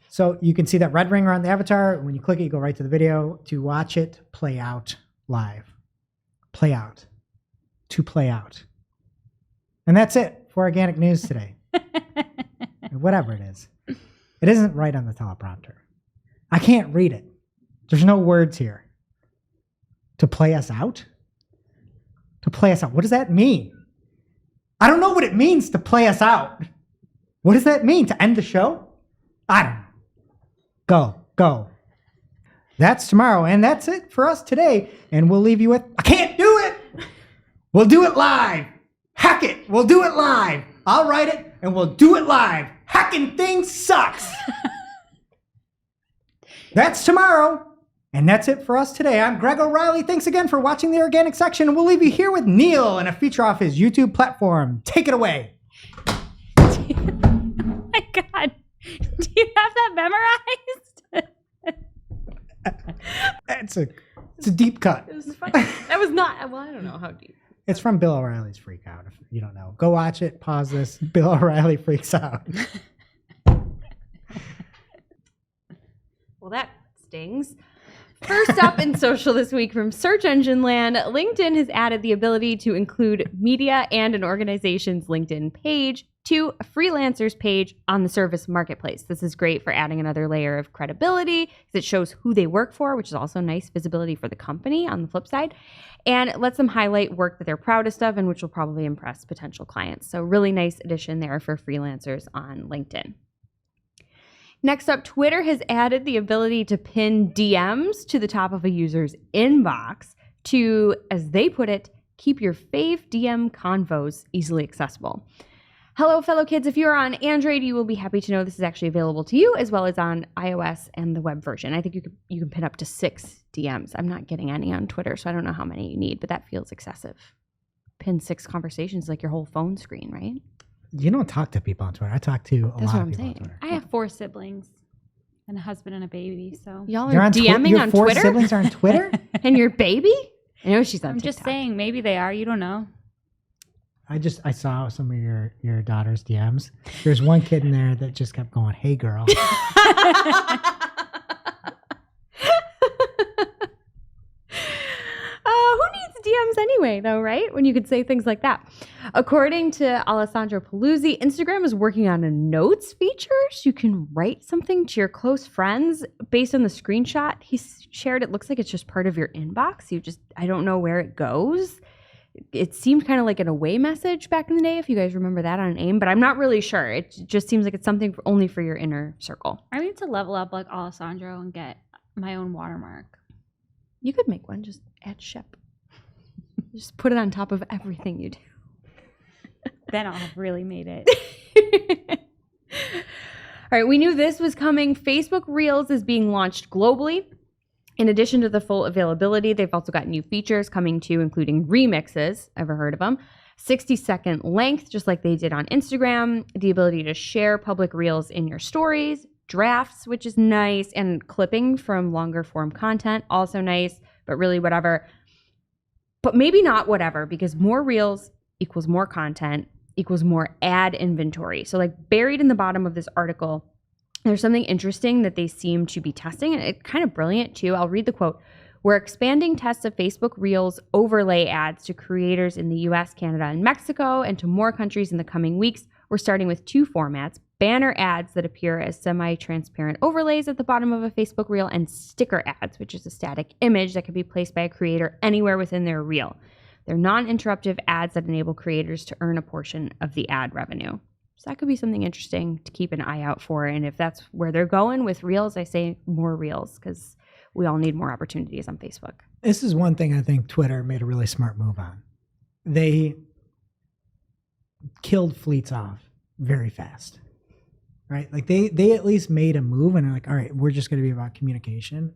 So you can see that red ring around the avatar. When you click it, you go right to the video to watch it play out live. Play out. To play out. And that's it for organic news today. Whatever it is. It isn't right on the teleprompter. I can't read it. There's no words here. To play us out? To play us out. What does that mean? I don't know what it means to play us out. What does that mean? To end the show? I don't know. Go. That's tomorrow. And that's it for us today. And we'll leave you with, I can't do it. We'll do it live. Hack it. We'll do it live. I'll write it and we'll do it live. Hacking things sucks. That's tomorrow. And that's it for us today. I'm Greg O'Reilly. Thanks again for watching the organic section. We'll leave you here with Neil and a feature off his YouTube platform. Take it away. God. Do you have that memorized? It's a deep cut. It was funny. That was not, well, I don't know how deep. It's from Bill O'Reilly's Freak Out. If you don't know, go watch it. Pause this. Bill O'Reilly freaks out. Well, that stings. First up in social this week from Search Engine Land, LinkedIn has added the ability to include media and an organization's LinkedIn page to a freelancer's page on the service marketplace. This is great for adding another layer of credibility because it shows who they work for, which is also nice visibility for the company on the flip side, and it lets them highlight work that they're proudest of and which will probably impress potential clients. So really nice addition there for freelancers on LinkedIn. Next up, Twitter has added the ability to pin DMs to the top of a user's inbox to, as they put it, keep your fave DM convos easily accessible. Hello, fellow kids. If you're on Android, you will be happy to know this is actually available to you as well as on iOS and the web version. I think you can pin up to 6 DMs. I'm not getting any on Twitter, so I don't know how many you need, but that feels excessive. Pin 6 conversations like your whole phone screen, right? You don't talk to people on Twitter. I talk to a That's lot what of I'm people on saying. Twitter. I have 4 siblings and a husband and a baby, so Y'all You're are on DMing your on 4 Twitter? siblings are on Twitter? And your baby? I know she's on I'm TikTok. just saying maybe they are. You don't know. I saw some of your daughter's DMs. There's one kid in there that just kept going, "Hey girl." Who needs DMs anyway, though, right? When you could say things like that. According to Alessandro Paluzzi, Instagram is working on a notes feature. So you can write something to your close friends based on the screenshot he shared. It looks like it's just part of your inbox. I don't know where it goes. It seemed kind of like an away message back in the day, if you guys remember that on AIM, but I'm not really sure. It just seems like it's something only for your inner circle. I need to level up like Alessandro and get my own watermark. You could make one, just add Shep. Just put it on top of everything you do. Then I'll have really made it. All right, we knew this was coming. Facebook Reels is being launched globally. In addition to the full availability, they've also got new features coming too, including remixes. Ever heard of them? 60-second length, just like they did on Instagram. The ability to share public reels in your stories. Drafts, which is nice. And clipping from longer form content, also nice, but really whatever. But maybe not whatever, because more reels equals more content equals more ad inventory. So like buried in the bottom of this article, there's something interesting that they seem to be testing, and it's kind of brilliant too. I'll read the quote. "We're expanding tests of Facebook Reels overlay ads to creators in the US, Canada, and Mexico, and to more countries in the coming weeks. We're starting with 2 formats, banner ads that appear as semi-transparent overlays at the bottom of a Facebook Reel, and sticker ads, which is a static image that can be placed by a creator anywhere within their reel. They're non-interruptive ads that enable creators to earn a portion of the ad revenue." So that could be something interesting to keep an eye out for. And if that's where they're going with Reels, I say more Reels, because we all need more opportunities on Facebook. This is one thing I think Twitter made a really smart move on. They killed fleets off very fast, right? Like they at least made a move and are like, all right, we're just going to be about communication.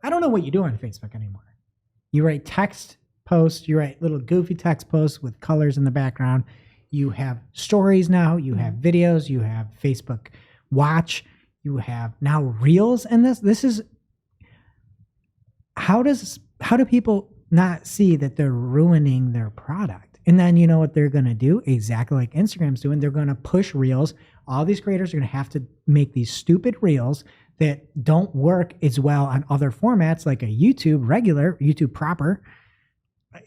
I don't know what you do on Facebook anymore. You write text posts, you write little goofy text posts with colors in the background. You have stories now, you have videos, you have Facebook Watch, you have now Reels. And this is, how do people not see that they're ruining their product? And then you know what they're going to do? Exactly like Instagram's doing. They're going to push Reels. All these creators are going to have to make these stupid Reels that don't work as well on other formats like a YouTube proper.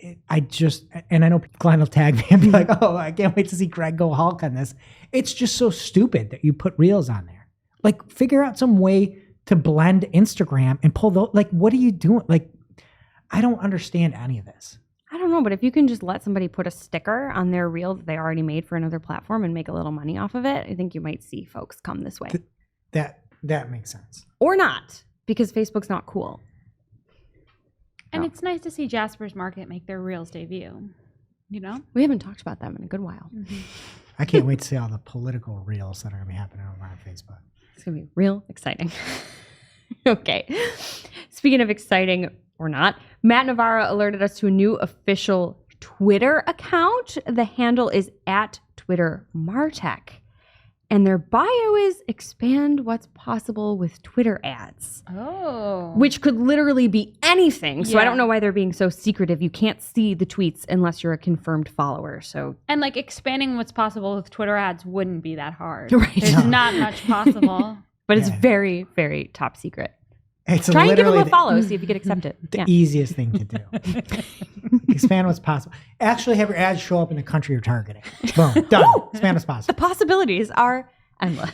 And I know Glenn will tag me and be like, "Oh, I can't wait to see Greg go Hulk on this." It's just so stupid that you put Reels on there. Like, figure out some way to blend Instagram and pull those. Like, what are you doing? Like, I don't understand any of this. I don't know, but if you can just let somebody put a sticker on their reel that they already made for another platform and make a little money off of it, I think you might see folks come this way. That makes sense. Or not, because Facebook's not cool. And it's nice to see Jasper's Market make their Reels debut. You know? We haven't talked about them in a good while. Mm-hmm. I can't wait to see all the political Reels that are going to be happening over on Facebook. It's going to be real exciting. Okay. Speaking of exciting or not, Matt Navarro alerted us to a new official Twitter account. The handle is @TwitterMartech. And their bio is expand what's possible with Twitter ads. Oh. Which could literally be anything. So I Yeah. don't know why they're being so secretive. You can't see the tweets unless you're a confirmed follower. So And like expanding what's possible with Twitter ads wouldn't be that hard. Right. There's No. not much possible. but it's Yeah. very, very top secret. It's Try and give them literally a follow, see if you get accepted. the Yeah. easiest thing to do. Expand what's possible. Actually have your ads show up in the country you're targeting. Boom. Done. Expand what's The possible. possibilities are endless.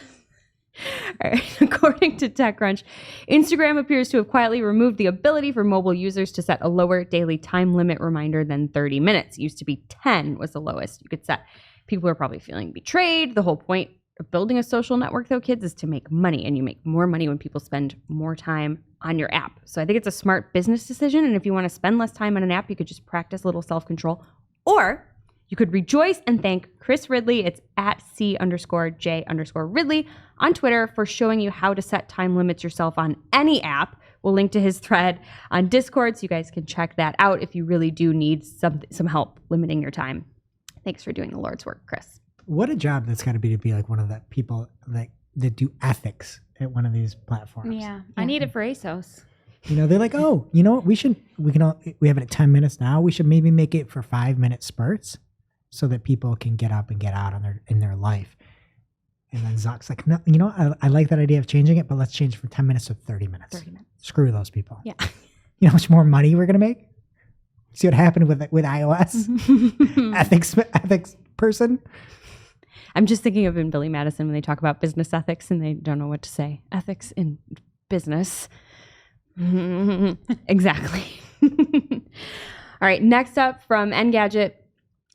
All right. According to TechCrunch, Instagram appears to have quietly removed the ability for mobile users to set a lower daily time limit reminder than 30 minutes. It used to be 10 was the lowest you could set. People are probably feeling betrayed. The whole point of building a social network, though, kids, is to make money. And you make more money when people spend more time on your app. So I think it's a smart business decision. And if you want to spend less time on an app, you could just practice a little self-control. Or you could rejoice and thank Chris Ridley. It's at C_J_Ridley on Twitter for showing you how to set time limits yourself on any app. We'll link to his thread on Discord so you guys can check that out if you really do need some help limiting your time. Thanks for doing the Lord's work, Chris. What a job that's got to be like one of the people that do ethics at one of these platforms. Yeah. I need it for ASOS. You know, they're like, oh, you know what? We have it at 10 minutes now. We should maybe make it for 5-minute spurts so that people can get up and get out in their life. And then Zuck's like, no, you know, I like that idea of changing it, but let's change it from 10 minutes to 30 minutes. 30 minutes. Screw those people. Yeah. You know how much more money we're going to make? See what happened with iOS? ethics person? I'm just thinking of in Billy Madison when they talk about business ethics and they don't know what to say. Ethics in business. Exactly. All right. Next up from Engadget,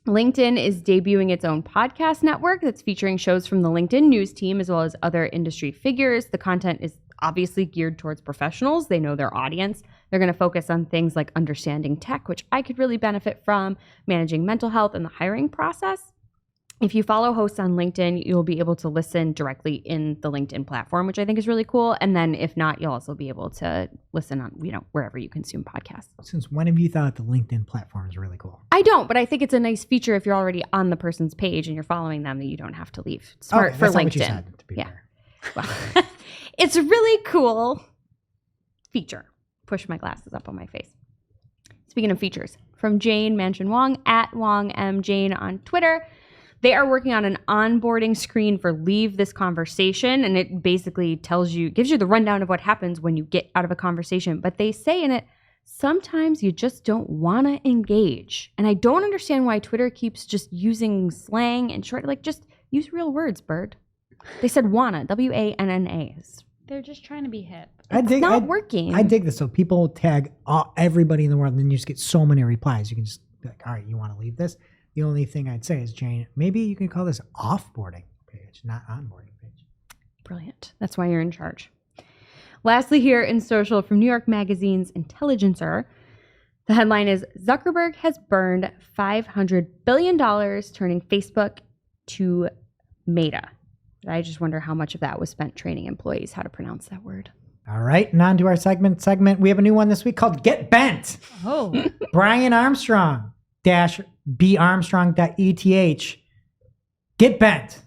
LinkedIn is debuting its own podcast network that's featuring shows from the LinkedIn news team as well as other industry figures. The content is obviously geared towards professionals. They know their audience. They're going to focus on things like understanding tech, which I could really benefit from, managing mental health and the hiring process. If you follow hosts on LinkedIn, you'll be able to listen directly in the LinkedIn platform, which I think is really cool. And then if not, you'll also be able to listen on, wherever you consume podcasts. Since when have you thought the LinkedIn platform is really cool? I don't, but I think it's a nice feature if you're already on the person's page and you're following them that you don't have to leave. Smart Okay, for that's not LinkedIn. what you said, to be Yeah. fair. Well, it's a really cool feature. Push my glasses up on my face. Speaking of features, from Jane Mansion Wong at Wong M Jane on Twitter. They are working on an onboarding screen for Leave This Conversation, and it basically gives you the rundown of what happens when you get out of a conversation. But they say in it, sometimes you just don't want to engage. And I don't understand why Twitter keeps just using slang and just use real words, bird. They said wanna, WANNA. They're just trying to be hip. It's not working. I dig this. So people tag everybody in the world, and then you just get so many replies. You can just be like, all right, you want to leave this? The only thing I'd say is, Jane, maybe you can call this offboarding page, not onboarding page. Brilliant. That's why you're in charge. Lastly, here in social from New York Magazine's Intelligencer, the headline is Zuckerberg has burned $500 billion turning Facebook to Meta. I just wonder how much of that was spent training employees how to pronounce that word. All right, and on to our segment. We have a new one this week called Get Bent. Oh. Brian Armstrong _BArmstrong.eth. Get bent.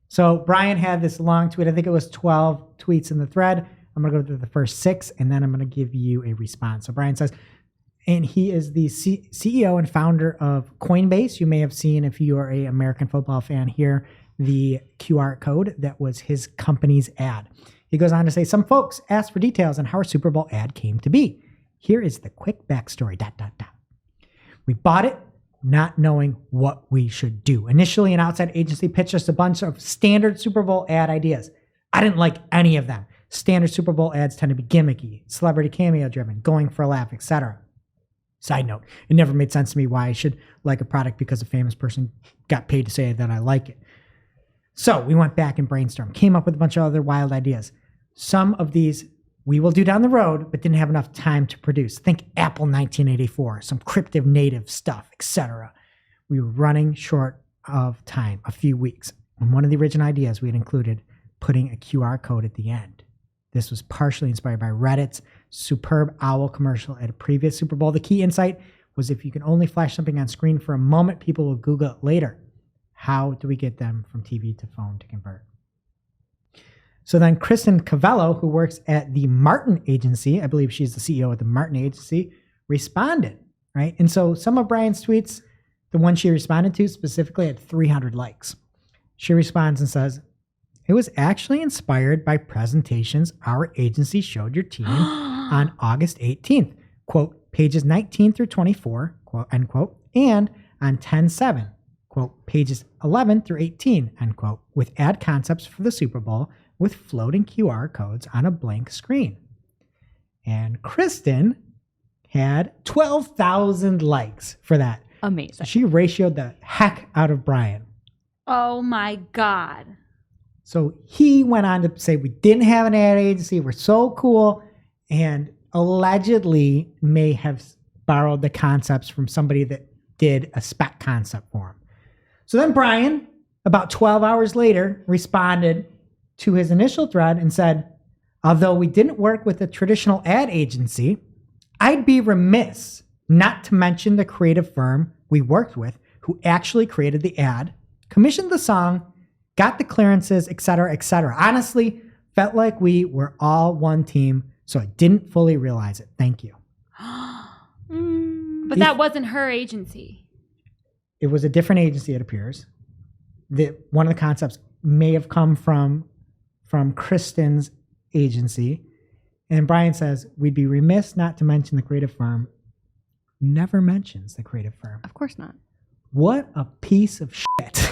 So Brian had this long tweet. I think it was 12 tweets in the thread. I'm going to go through the first 6, and then I'm going to give you a response. So Brian says, and he is the CEO and founder of Coinbase. You may have seen, if you are an American football fan here, the QR code that was his company's ad. He goes on to say, some folks asked for details on how our Super Bowl ad came to be. Here is the quick backstory, ... We bought it not knowing what we should do. Initially, an outside agency pitched us a bunch of standard Super Bowl ad ideas. I didn't like any of them. Standard Super Bowl ads tend to be gimmicky, celebrity cameo driven, going for a laugh, etc. Side note, it never made sense to me why I should like a product because a famous person got paid to say that I like it. So we went back and brainstormed, came up with a bunch of other wild ideas. Some of these we will do down the road, but didn't have enough time to produce. Think Apple 1984, some cryptic native stuff, etc. We were running short of time, a few weeks. And one of the original ideas we had included putting a QR code at the end. This was partially inspired by Reddit's superb owl commercial at a previous Super Bowl. The key insight was if you can only flash something on screen for a moment, people will Google it later. How do we get them from TV to phone to convert? So then Kristen Cavello, who works at the Martin Agency, I believe she's the CEO of the Martin Agency, responded, right? And so some of Brian's tweets, the one she responded to specifically, had 300 likes. She responds and says, "It was actually inspired by presentations our agency showed your team on August 18th, quote, pages 19 through 24, quote, end quote, and on 10/7, quote, pages 11 through 18, end quote, with ad concepts for the Super Bowl with floating QR codes on a blank screen." And Kristen had 12,000 likes for that. Amazing. So she ratioed the heck out of Brian. Oh my God. So he went on to say, we didn't have an ad agency. We're so cool. And allegedly may have borrowed the concepts from somebody that did a spec concept for him. So then Brian, about 12 hours later, responded to his initial thread and said, "Although we didn't work with a traditional ad agency, I'd be remiss not to mention the creative firm we worked with who actually created the ad, commissioned the song, got the clearances, et cetera, et cetera. Honestly, felt like we were all one team, so I didn't fully realize it. Thank you." But that wasn't her agency. It was a different agency, it appears. One of the concepts may have come from Kristen's agency. And Brian says, "We'd be remiss not to mention the creative firm." Never mentions the creative firm. Of course not. What a piece of shit.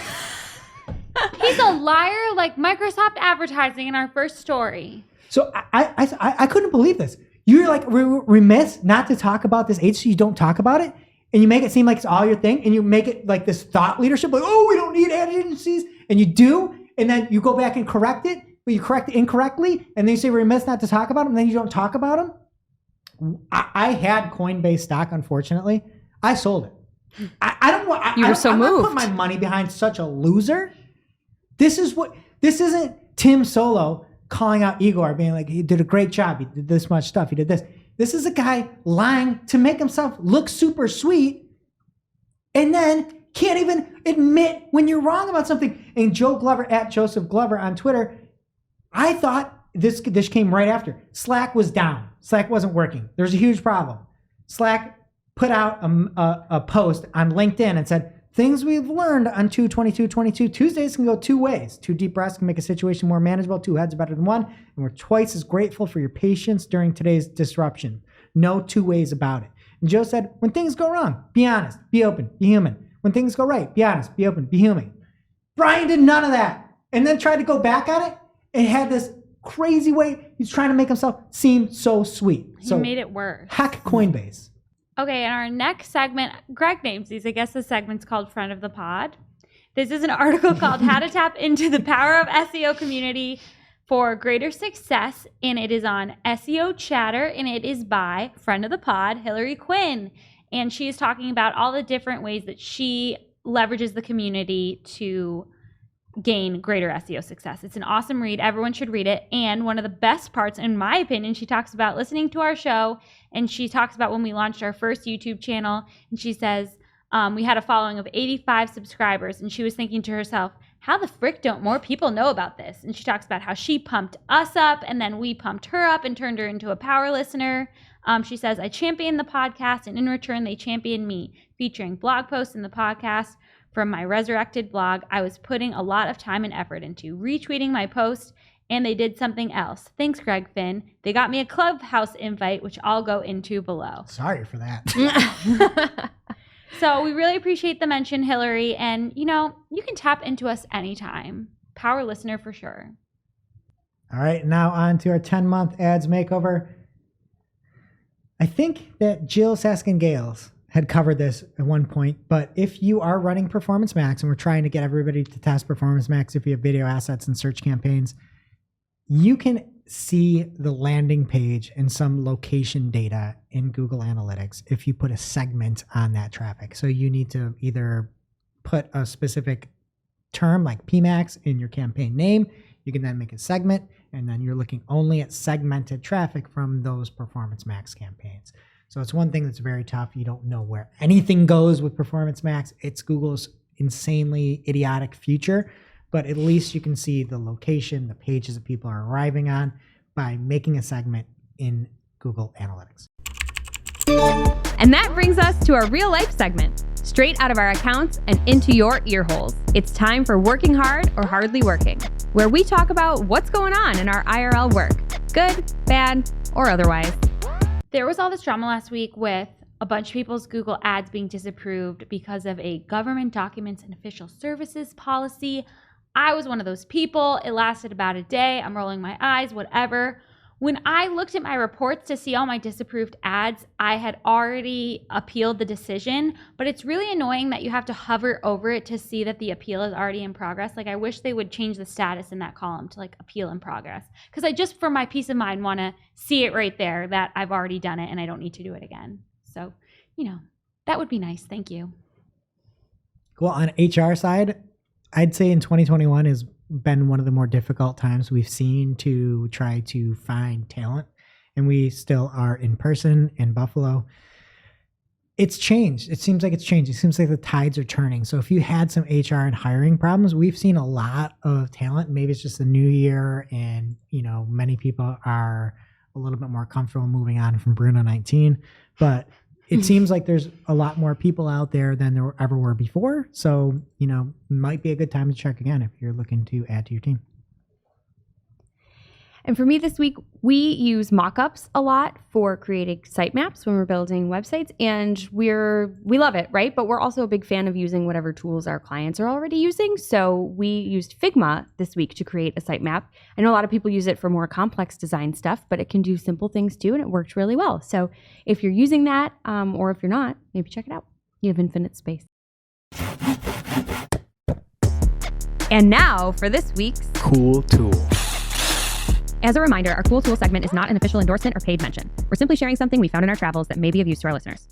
He's a liar like Microsoft advertising in our first story. So I couldn't believe this. You're like remiss not to talk about this agency. You don't talk about it. And you make it seem like it's all your thing. And you make it like this thought leadership. Like, oh, we don't need ad agencies. And you do. And then you go back and correct it. But you correct it incorrectly. And then you say remiss not to talk about them. And then you don't talk about them. I had Coinbase stock, unfortunately. I sold it. I don't want. You were so I'm moved. not put my money behind such a loser. This isn't Tim Solo calling out Igor, being like, he did a great job. He did this much stuff. He did this. This is a guy lying to make himself look super sweet, and then can't even admit when you're wrong about something. And Joe Glover at Joseph Glover on Twitter, I thought this came right after. Slack was down. Slack wasn't working. There's a huge problem. Slack put out a post on LinkedIn and said, "Things we've learned on 2/22/22. Tuesdays can go two ways. 2 deep breaths can make a situation more manageable. 2 heads are better than 1. And we're twice as grateful for your patience during today's disruption. No 2 ways about it." And Joe said, "When things go wrong, be honest, be open, be human. When things go right, be honest, be open, be human." Brian did none of that. And then tried to go back at it and had this crazy way. He's trying to make himself seem so sweet. He So made it worse. hack Coinbase. Okay, in our next segment, Greg names these. I guess the segment's called Friend of the Pod. This is an article called How to Tap into the Power of SEO Community for Greater Success, and it is on SEO Chatter, and it is by friend of the pod, Hillary Quinn. And she is talking about all the different ways that she leverages the community to gain greater SEO success. It's an awesome read. Everyone should read it. And one of the best parts, in my opinion, she talks about listening to our show, and she talks about when we launched our first YouTube channel, and she says we had a following of 85 subscribers, and she was thinking to herself, how the frick don't more people know about this? And she talks about how she pumped us up, and then we pumped her up and turned her into a power listener. She says, "I champion the podcast, and in return, they champion me," featuring blog posts in the podcast from my resurrected blog. "I was putting a lot of time and effort into retweeting my post, and they did something else. Thanks, Greg Finn. They got me a Clubhouse invite, which I'll go into below." Sorry for that. So we really appreciate the mention, Hillary. And, you know, you can tap into us anytime. Power listener for sure. All right, now on to our 10-month ads makeover. I think that Jill Saskin-Gales had covered this at one point, but if you are running Performance Max, and we're trying to get everybody to test Performance Max if you have video assets and search campaigns, you can see the landing page and some location data in Google Analytics if you put a segment on that traffic. So you need to either put a specific term like PMAX in your campaign name. You can then make a segment, and then you're looking only at segmented traffic from those Performance Max campaigns. So it's one thing that's very tough. You don't know where anything goes with Performance Max. It's Google's insanely idiotic future. but at least you can see the location, the pages that people are arriving on by making a segment in Google Analytics. And that brings us to our real life segment, straight out of our accounts and into your ear holes. It's time for Working Hard or Hardly Working, where we talk about what's going on in our IRL work, good, bad, or otherwise. There was all this drama last week with a bunch of people's Google ads being disapproved because of a government documents and official services policy. I was one of those people. It lasted about a day. I'm rolling my eyes, whatever. When I looked at my reports to see all my disapproved ads, I had already appealed the decision, but it's really annoying that you have to hover over it to see that the appeal is already in progress. Like, I wish they would change the status in that column to like appeal in progress, because I just, for my peace of mind, want to see it right there that I've already done it and I don't need to do it again. So, that would be nice. Thank you. Well, on HR side, I'd say in 2021 has been one of the more difficult times we've seen to try to find talent. And we still are in person in Buffalo. It's changed. It seems like it's changed. It seems like the tides are turning. So if you had some HR and hiring problems, we've seen a lot of talent. Maybe it's just the new year and, many people are a little bit more comfortable moving on from Bruno 19. But it seems like there's a lot more people out there than there ever were before. So, might be a good time to check again if you're looking to add to your team. And for me this week, we use mockups a lot for creating sitemaps when we're building websites, and we love it, right? But we're also a big fan of using whatever tools our clients are already using. So we used Figma this week to create a sitemap. I know a lot of people use it for more complex design stuff, but it can do simple things too, and it worked really well. So if you're using that, or if you're not, maybe check it out. You have infinite space. And now for this week's Cool Tool. As a reminder, our Cool Tool segment is not an official endorsement or paid mention. We're simply sharing something we found in our travels that may be of use to our listeners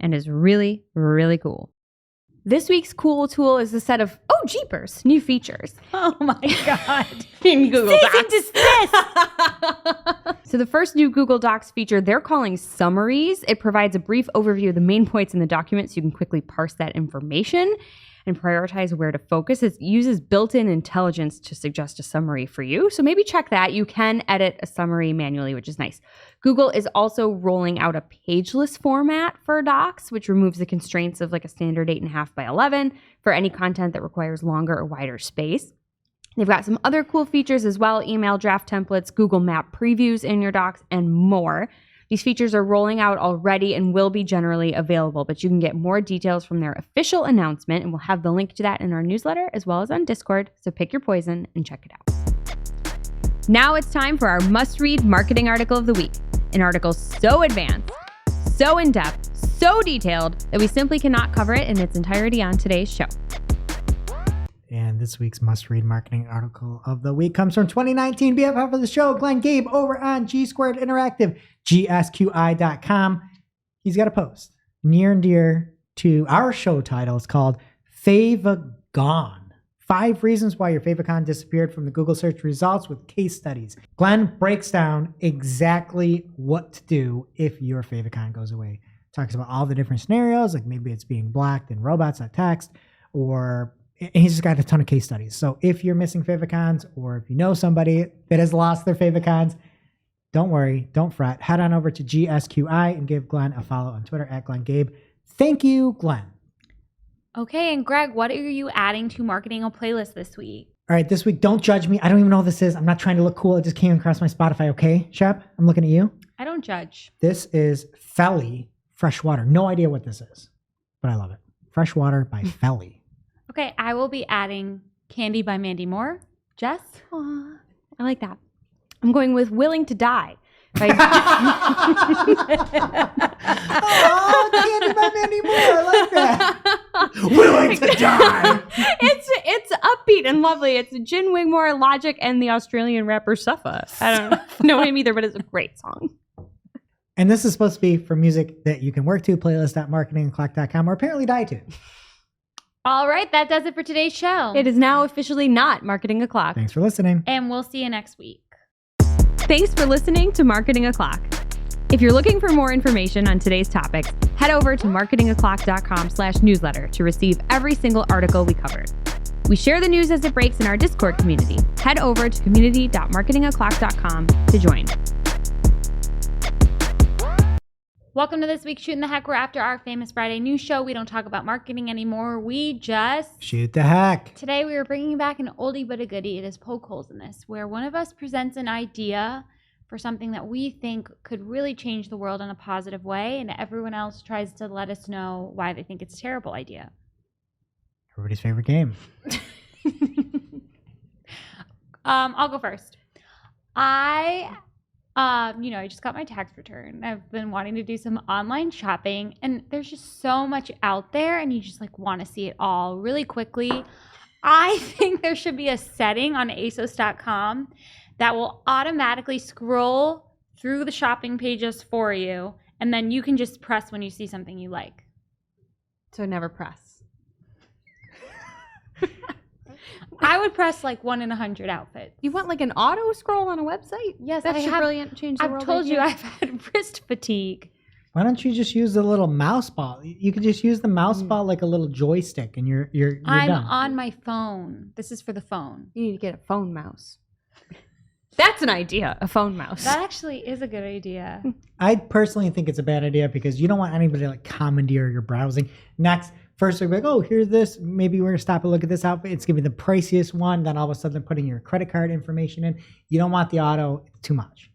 and is really, really cool. This week's Cool Tool is a set of, jeepers, new features. Oh my God. In Google Docs. Desist. So the first new Google Docs feature they're calling summaries. It provides a brief overview of the main points in the document so you can quickly parse that information and prioritize where to focus. It uses built-in intelligence to suggest a summary for you. So maybe check that. You can edit a summary manually, which is nice. Google is also rolling out a pageless format for docs, which removes the constraints of like a standard 8.5 by 11 for any content that requires longer or wider space. They've got some other cool features as well: email draft templates, Google Map previews in your docs, and more. These features are rolling out already and will be generally available, but you can get more details from their official announcement, and we'll have the link to that in our newsletter as well as on Discord, so pick your poison and check it out. Now it's time for our must-read marketing article of the week, an article so advanced, so in-depth, so detailed that we simply cannot cover it in its entirety on today's show. And this week's must-read marketing article of the week comes from 2019 BFF of the show, Glenn Gabe, over on G Squared Interactive, gsqi.com. He's got a post near and dear to our show title. It's called Favicon. 5 reasons why your favicon disappeared from the Google search results with case studies. Glenn breaks down exactly what to do if your favicon goes away. Talks about all the different scenarios, like maybe it's being blocked in robots.txt, and he's just got a ton of case studies. So if you're missing favicons, or if you know somebody that has lost their favicons, don't worry, don't fret. Head on over to GSQI and give Glenn a follow on Twitter at GlennGabe. Thank you, Glenn. Okay, and Greg, what are you adding to Marketing a Playlist this week? All right, this week, don't judge me. I don't even know what this is. I'm not trying to look cool. It just came across my Spotify, okay, Shep? I'm looking at you. I don't judge. This is Felly Freshwater. No idea what this is, but I love it. Freshwater by Felly. Okay, I will be adding Candy by Mandy Moore. Jess? Aww, I like that. I'm going with Willing to Die. By Candy by Mandy Moore. I like that. Willing to Die. It's upbeat and lovely. It's Jin Wigmore, Logic, and the Australian rapper Suffa. I don't know him either, but it's a great song. And this is supposed to be for music that you can work to, playlist.marketingclock.com, or apparently die to. All right, that does it for today's show. It is now officially not Marketing O'Clock. Thanks for listening. And we'll see you next week. Thanks for listening to Marketing O'Clock. If you're looking for more information on today's topics, head over to marketingoclock.com/newsletter to receive every single article we covered. We share the news as it breaks in our Discord community. Head over to community.marketingoclock.com to join. Welcome to this week's Shootin' the Heck. We're after our famous Friday news show. We don't talk about marketing anymore. We just Shoot the heck. Today we are bringing back an oldie but a goodie. It is poke holes in this, where one of us presents an idea for something that we think could really change the world in a positive way, and everyone else tries to let us know why they think it's a terrible idea. Everybody's favorite game. I'll go first. I just got my tax return. I've been wanting to do some online shopping, and there's just so much out there, and you just like want to see it all really quickly. I think there should be a setting on ASOS.com that will automatically scroll through the shopping pages for you, and then you can just press when you see something you like. So never press. I would press like 1 in 100 outfits. You want like an auto scroll on a website? Yes, That's your brilliant change the I've world told you idea. I've had wrist fatigue. Why don't you just use the little mouse ball? You could just use the mouse ball like a little joystick, and you're I'm done. on my phone. This is for the phone. You need to get a phone mouse. That's an idea, a phone mouse. That actually is a good idea. I personally think it's a bad idea because you don't want anybody to like commandeer your browsing. Next, first they're like, oh, here's this. Maybe we're gonna stop and look at this outfit. It's gonna be the priciest one. Then all of a sudden they're putting your credit card information in. You don't want the auto. It's too much.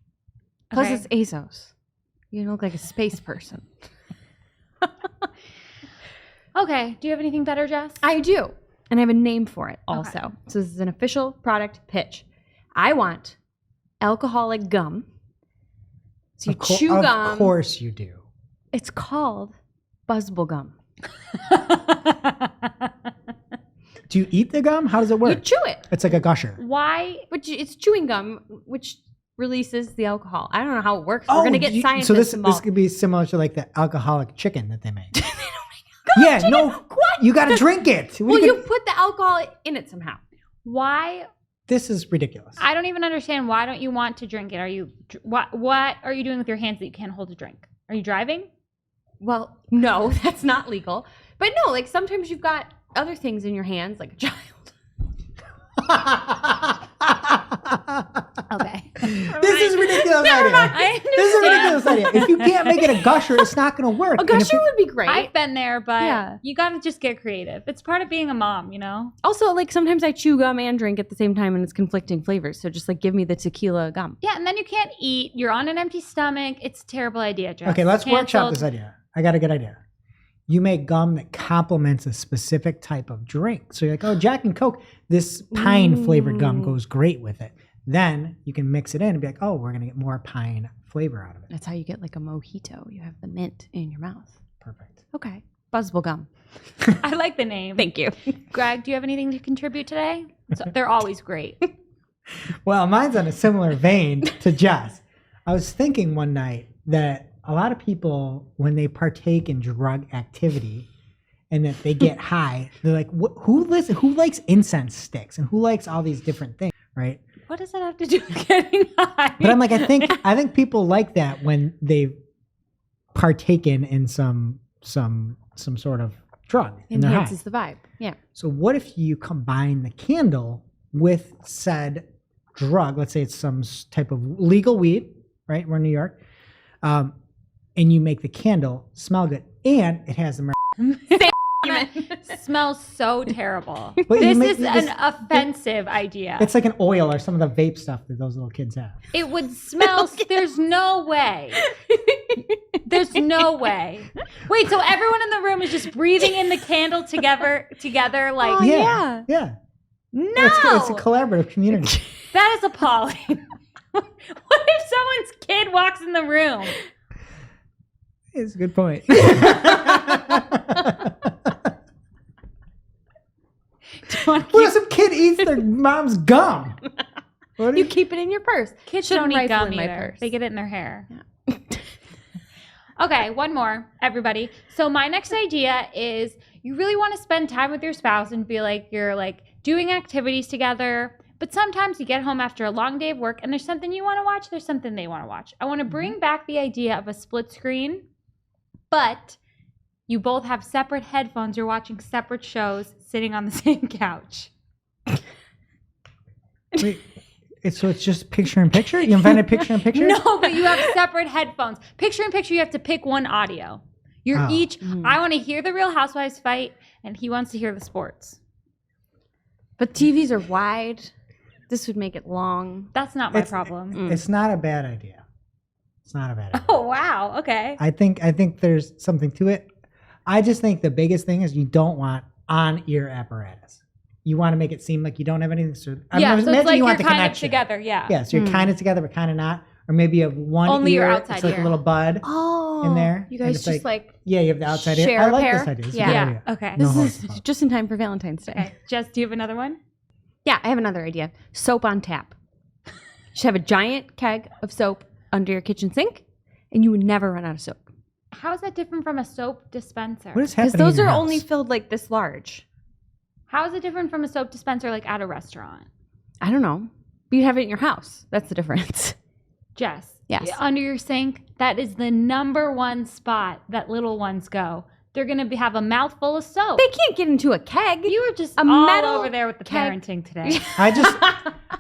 Plus Okay. it's ASOS. You look like a space person. Okay. Do you have anything better, Jess? I do. And I have a name for it also. Okay. So this is an official product pitch. I want alcoholic gum. So you chew gum. Of course you do. It's called buzzable gum. Do you eat the gum? How does it work? You chew it. It's like a gusher. Why? But it's chewing gum, which releases the alcohol. I don't know how it works. We're going to get scientists So this involved. could be similar to like the alcoholic chicken that they make. Yeah, no, What? you got to drink it. Well, you put the alcohol in it somehow. Why? This is ridiculous. I don't even understand. Why don't you want to drink it? Are you what are you doing with your hands that you can't hold a drink? Are you driving? Well, no, that's not legal. But no, like sometimes you've got other things in your hands, like a child. Okay. This is a ridiculous idea. This is a ridiculous idea. If you can't make it a gusher, it's not going to work. A gusher would be great. I've been there, but Yeah. you got to just get creative. It's part of being a mom, you know? Also, like sometimes I chew gum and drink at the same time and it's conflicting flavors. So just like give me the tequila gum. Yeah, and then you can't eat. You're on an empty stomach. It's a terrible idea, Jess. Okay, let's workshop Canceled. this idea. I got a good idea. You make gum that complements a specific type of drink. So you're like, oh, Jack and Coke, this pine flavored gum goes great with it. Then you can mix it in and be like, oh, we're going to get more pine flavor out of it. That's how you get like a mojito. You have the mint in your mouth. Perfect. Okay. Buzzable gum. I like the name. Thank you. Greg, do you have anything to contribute today? They're always great. Well, mine's on a similar vein to Jess. I was thinking one night that a lot of people, when they partake in drug activity and that they get high, they're like, who likes incense sticks and who likes all these different things, right? What does that have to do with getting high? But I'm like, I think people like that when they've partaken in some sort of drug and they're high. Enhances the vibe. Yeah. So what if you combine the candle with said drug? Let's say it's some type of legal weed, right? We're in New York. And you make the candle smell good, and it has the Smells so terrible. But you This make is this- an offensive idea. It's like an oil or some of the vape stuff that those little kids have. It would smell. There's no way. There's no way. Wait, so everyone in the room is just breathing in the candle together like Oh, yeah. Yeah. no. It's a collaborative community. That is appalling. What if someone's kid walks in the room? It's a good point. What if some kid eats their mom's gum? What You if- keep it in your purse. Kids Shouldn't don't eat rifle gum in my either. purse. They get it in their hair. Okay, one more, everybody. So my next idea is you really want to spend time with your spouse and feel like you're like doing activities together. But sometimes you get home after a long day of work and there's something you want to watch, there's something they want to watch. I want to bring back the idea of a split screen, but you both have separate headphones. You're watching separate shows sitting on the same couch. Wait, so it's just picture in picture? You invented picture in picture? No, but you have separate headphones. Picture in picture, you have to pick one audio. You're each, I want to hear the Real Housewives fight, and he wants to hear the sports. But TVs are wide. This would make it long. That's not my problem. It's not a bad idea. It's not a bad idea. Oh, wow. Okay. I think there's something to it. I just think the biggest thing is you don't want on-ear apparatus. You want to make it seem like you don't have anything. So so it's like you you're want the kind of connection. together. Yeah. Yeah, so you're kind of together, but kind of not. Or maybe you have one Only ear. your outside it's like ear. a little bud in there. You and guys it's just like yeah, you have the outside ear. share I a like pair? this idea. It's a Yeah. good Yeah. idea. Okay. No this holds is barred. just in time for Valentine's Day. Okay. Jess, do you have another one? Yeah, I have another idea. Soap on tap. You should have a giant keg of soap under your kitchen sink, and you would never run out of soap. How is that different from a soap dispenser? What is Because happening? those in are your only house? filled like this large. How is it different from a soap dispenser like at a restaurant? I don't know. But you have it in your house. That's the difference. Jess. Yes. Under your sink, that is the number one spot that little ones go. They're going to have a mouthful of soap. They can't get into a keg. You were just A all metal over there with the keg. parenting today.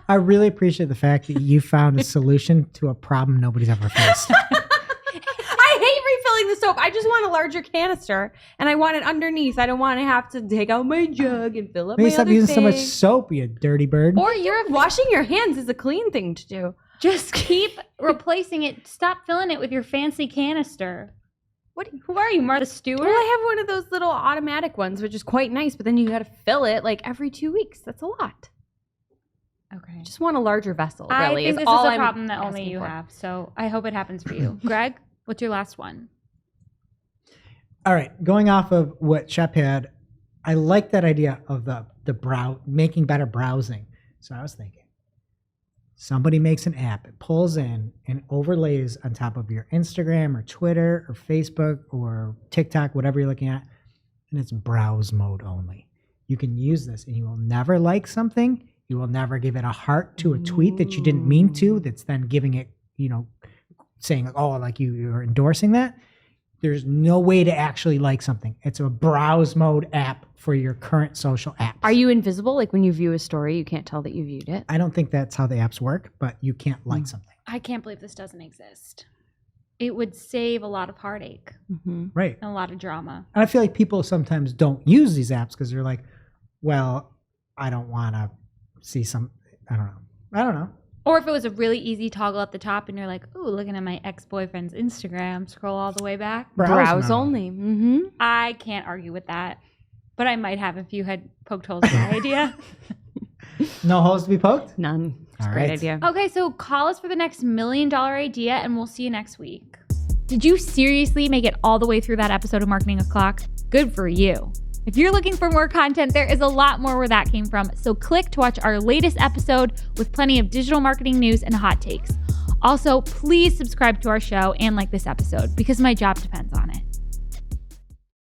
I really appreciate the fact that you found a solution to a problem nobody's ever faced. I hate refilling the soap. I just want a larger canister, and I want it underneath. I don't want to have to take out my jug and fill up Maybe my stop other using so much thing. soap, you dirty bird. Or you're Washing your hands is a clean thing to do. just keep replacing it. Stop filling it with your fancy canister. Who are you, Martha Stewart? Well, I have one of those little automatic ones, which is quite nice, but then you got to fill it like every 2 weeks. That's a lot. Okay. Just want a larger vessel, I really. think this is all a I'm problem that only asking you for. have. So I hope it happens for you. Greg, what's your last one? All right, going off of what Shep had, I like that idea of the making better browsing. So I was thinking, somebody makes an app, it pulls in and overlays on top of your Instagram or Twitter or Facebook or TikTok, whatever you're looking at, and it's browse mode only. You can use this and you will never like something. You will never give it a heart to a tweet that you didn't mean to, that's then giving it, saying like, oh, like you're endorsing that. There's no way to actually like something. It's a browse mode app for your current social apps. Are you invisible? Like when you view a story, you can't tell that you viewed it? I don't think that's how the apps work, but you can't like something. I can't believe this doesn't exist. It would save a lot of heartache Mm-hmm. Right. and a lot of drama. And I feel like people sometimes don't use these apps because they're like, well, I don't want to see some, I don't know. Or if it was a really easy toggle at the top and you're like, ooh, looking at my ex-boyfriend's Instagram, scroll all the way back. Browse mode. only. Mm-hmm. I can't argue with that. But I might have if you had poked holes in my idea. No holes to be poked? None. It's All a great right. idea. Okay, so call us for the next $1 million idea and we'll see you next week. Did you seriously make it all the way through that episode of Marketing O'Clock? Good for you. If you're looking for more content, there is a lot more where that came from. So click to watch our latest episode with plenty of digital marketing news and hot takes. Also, please subscribe to our show and like this episode because my job depends on it.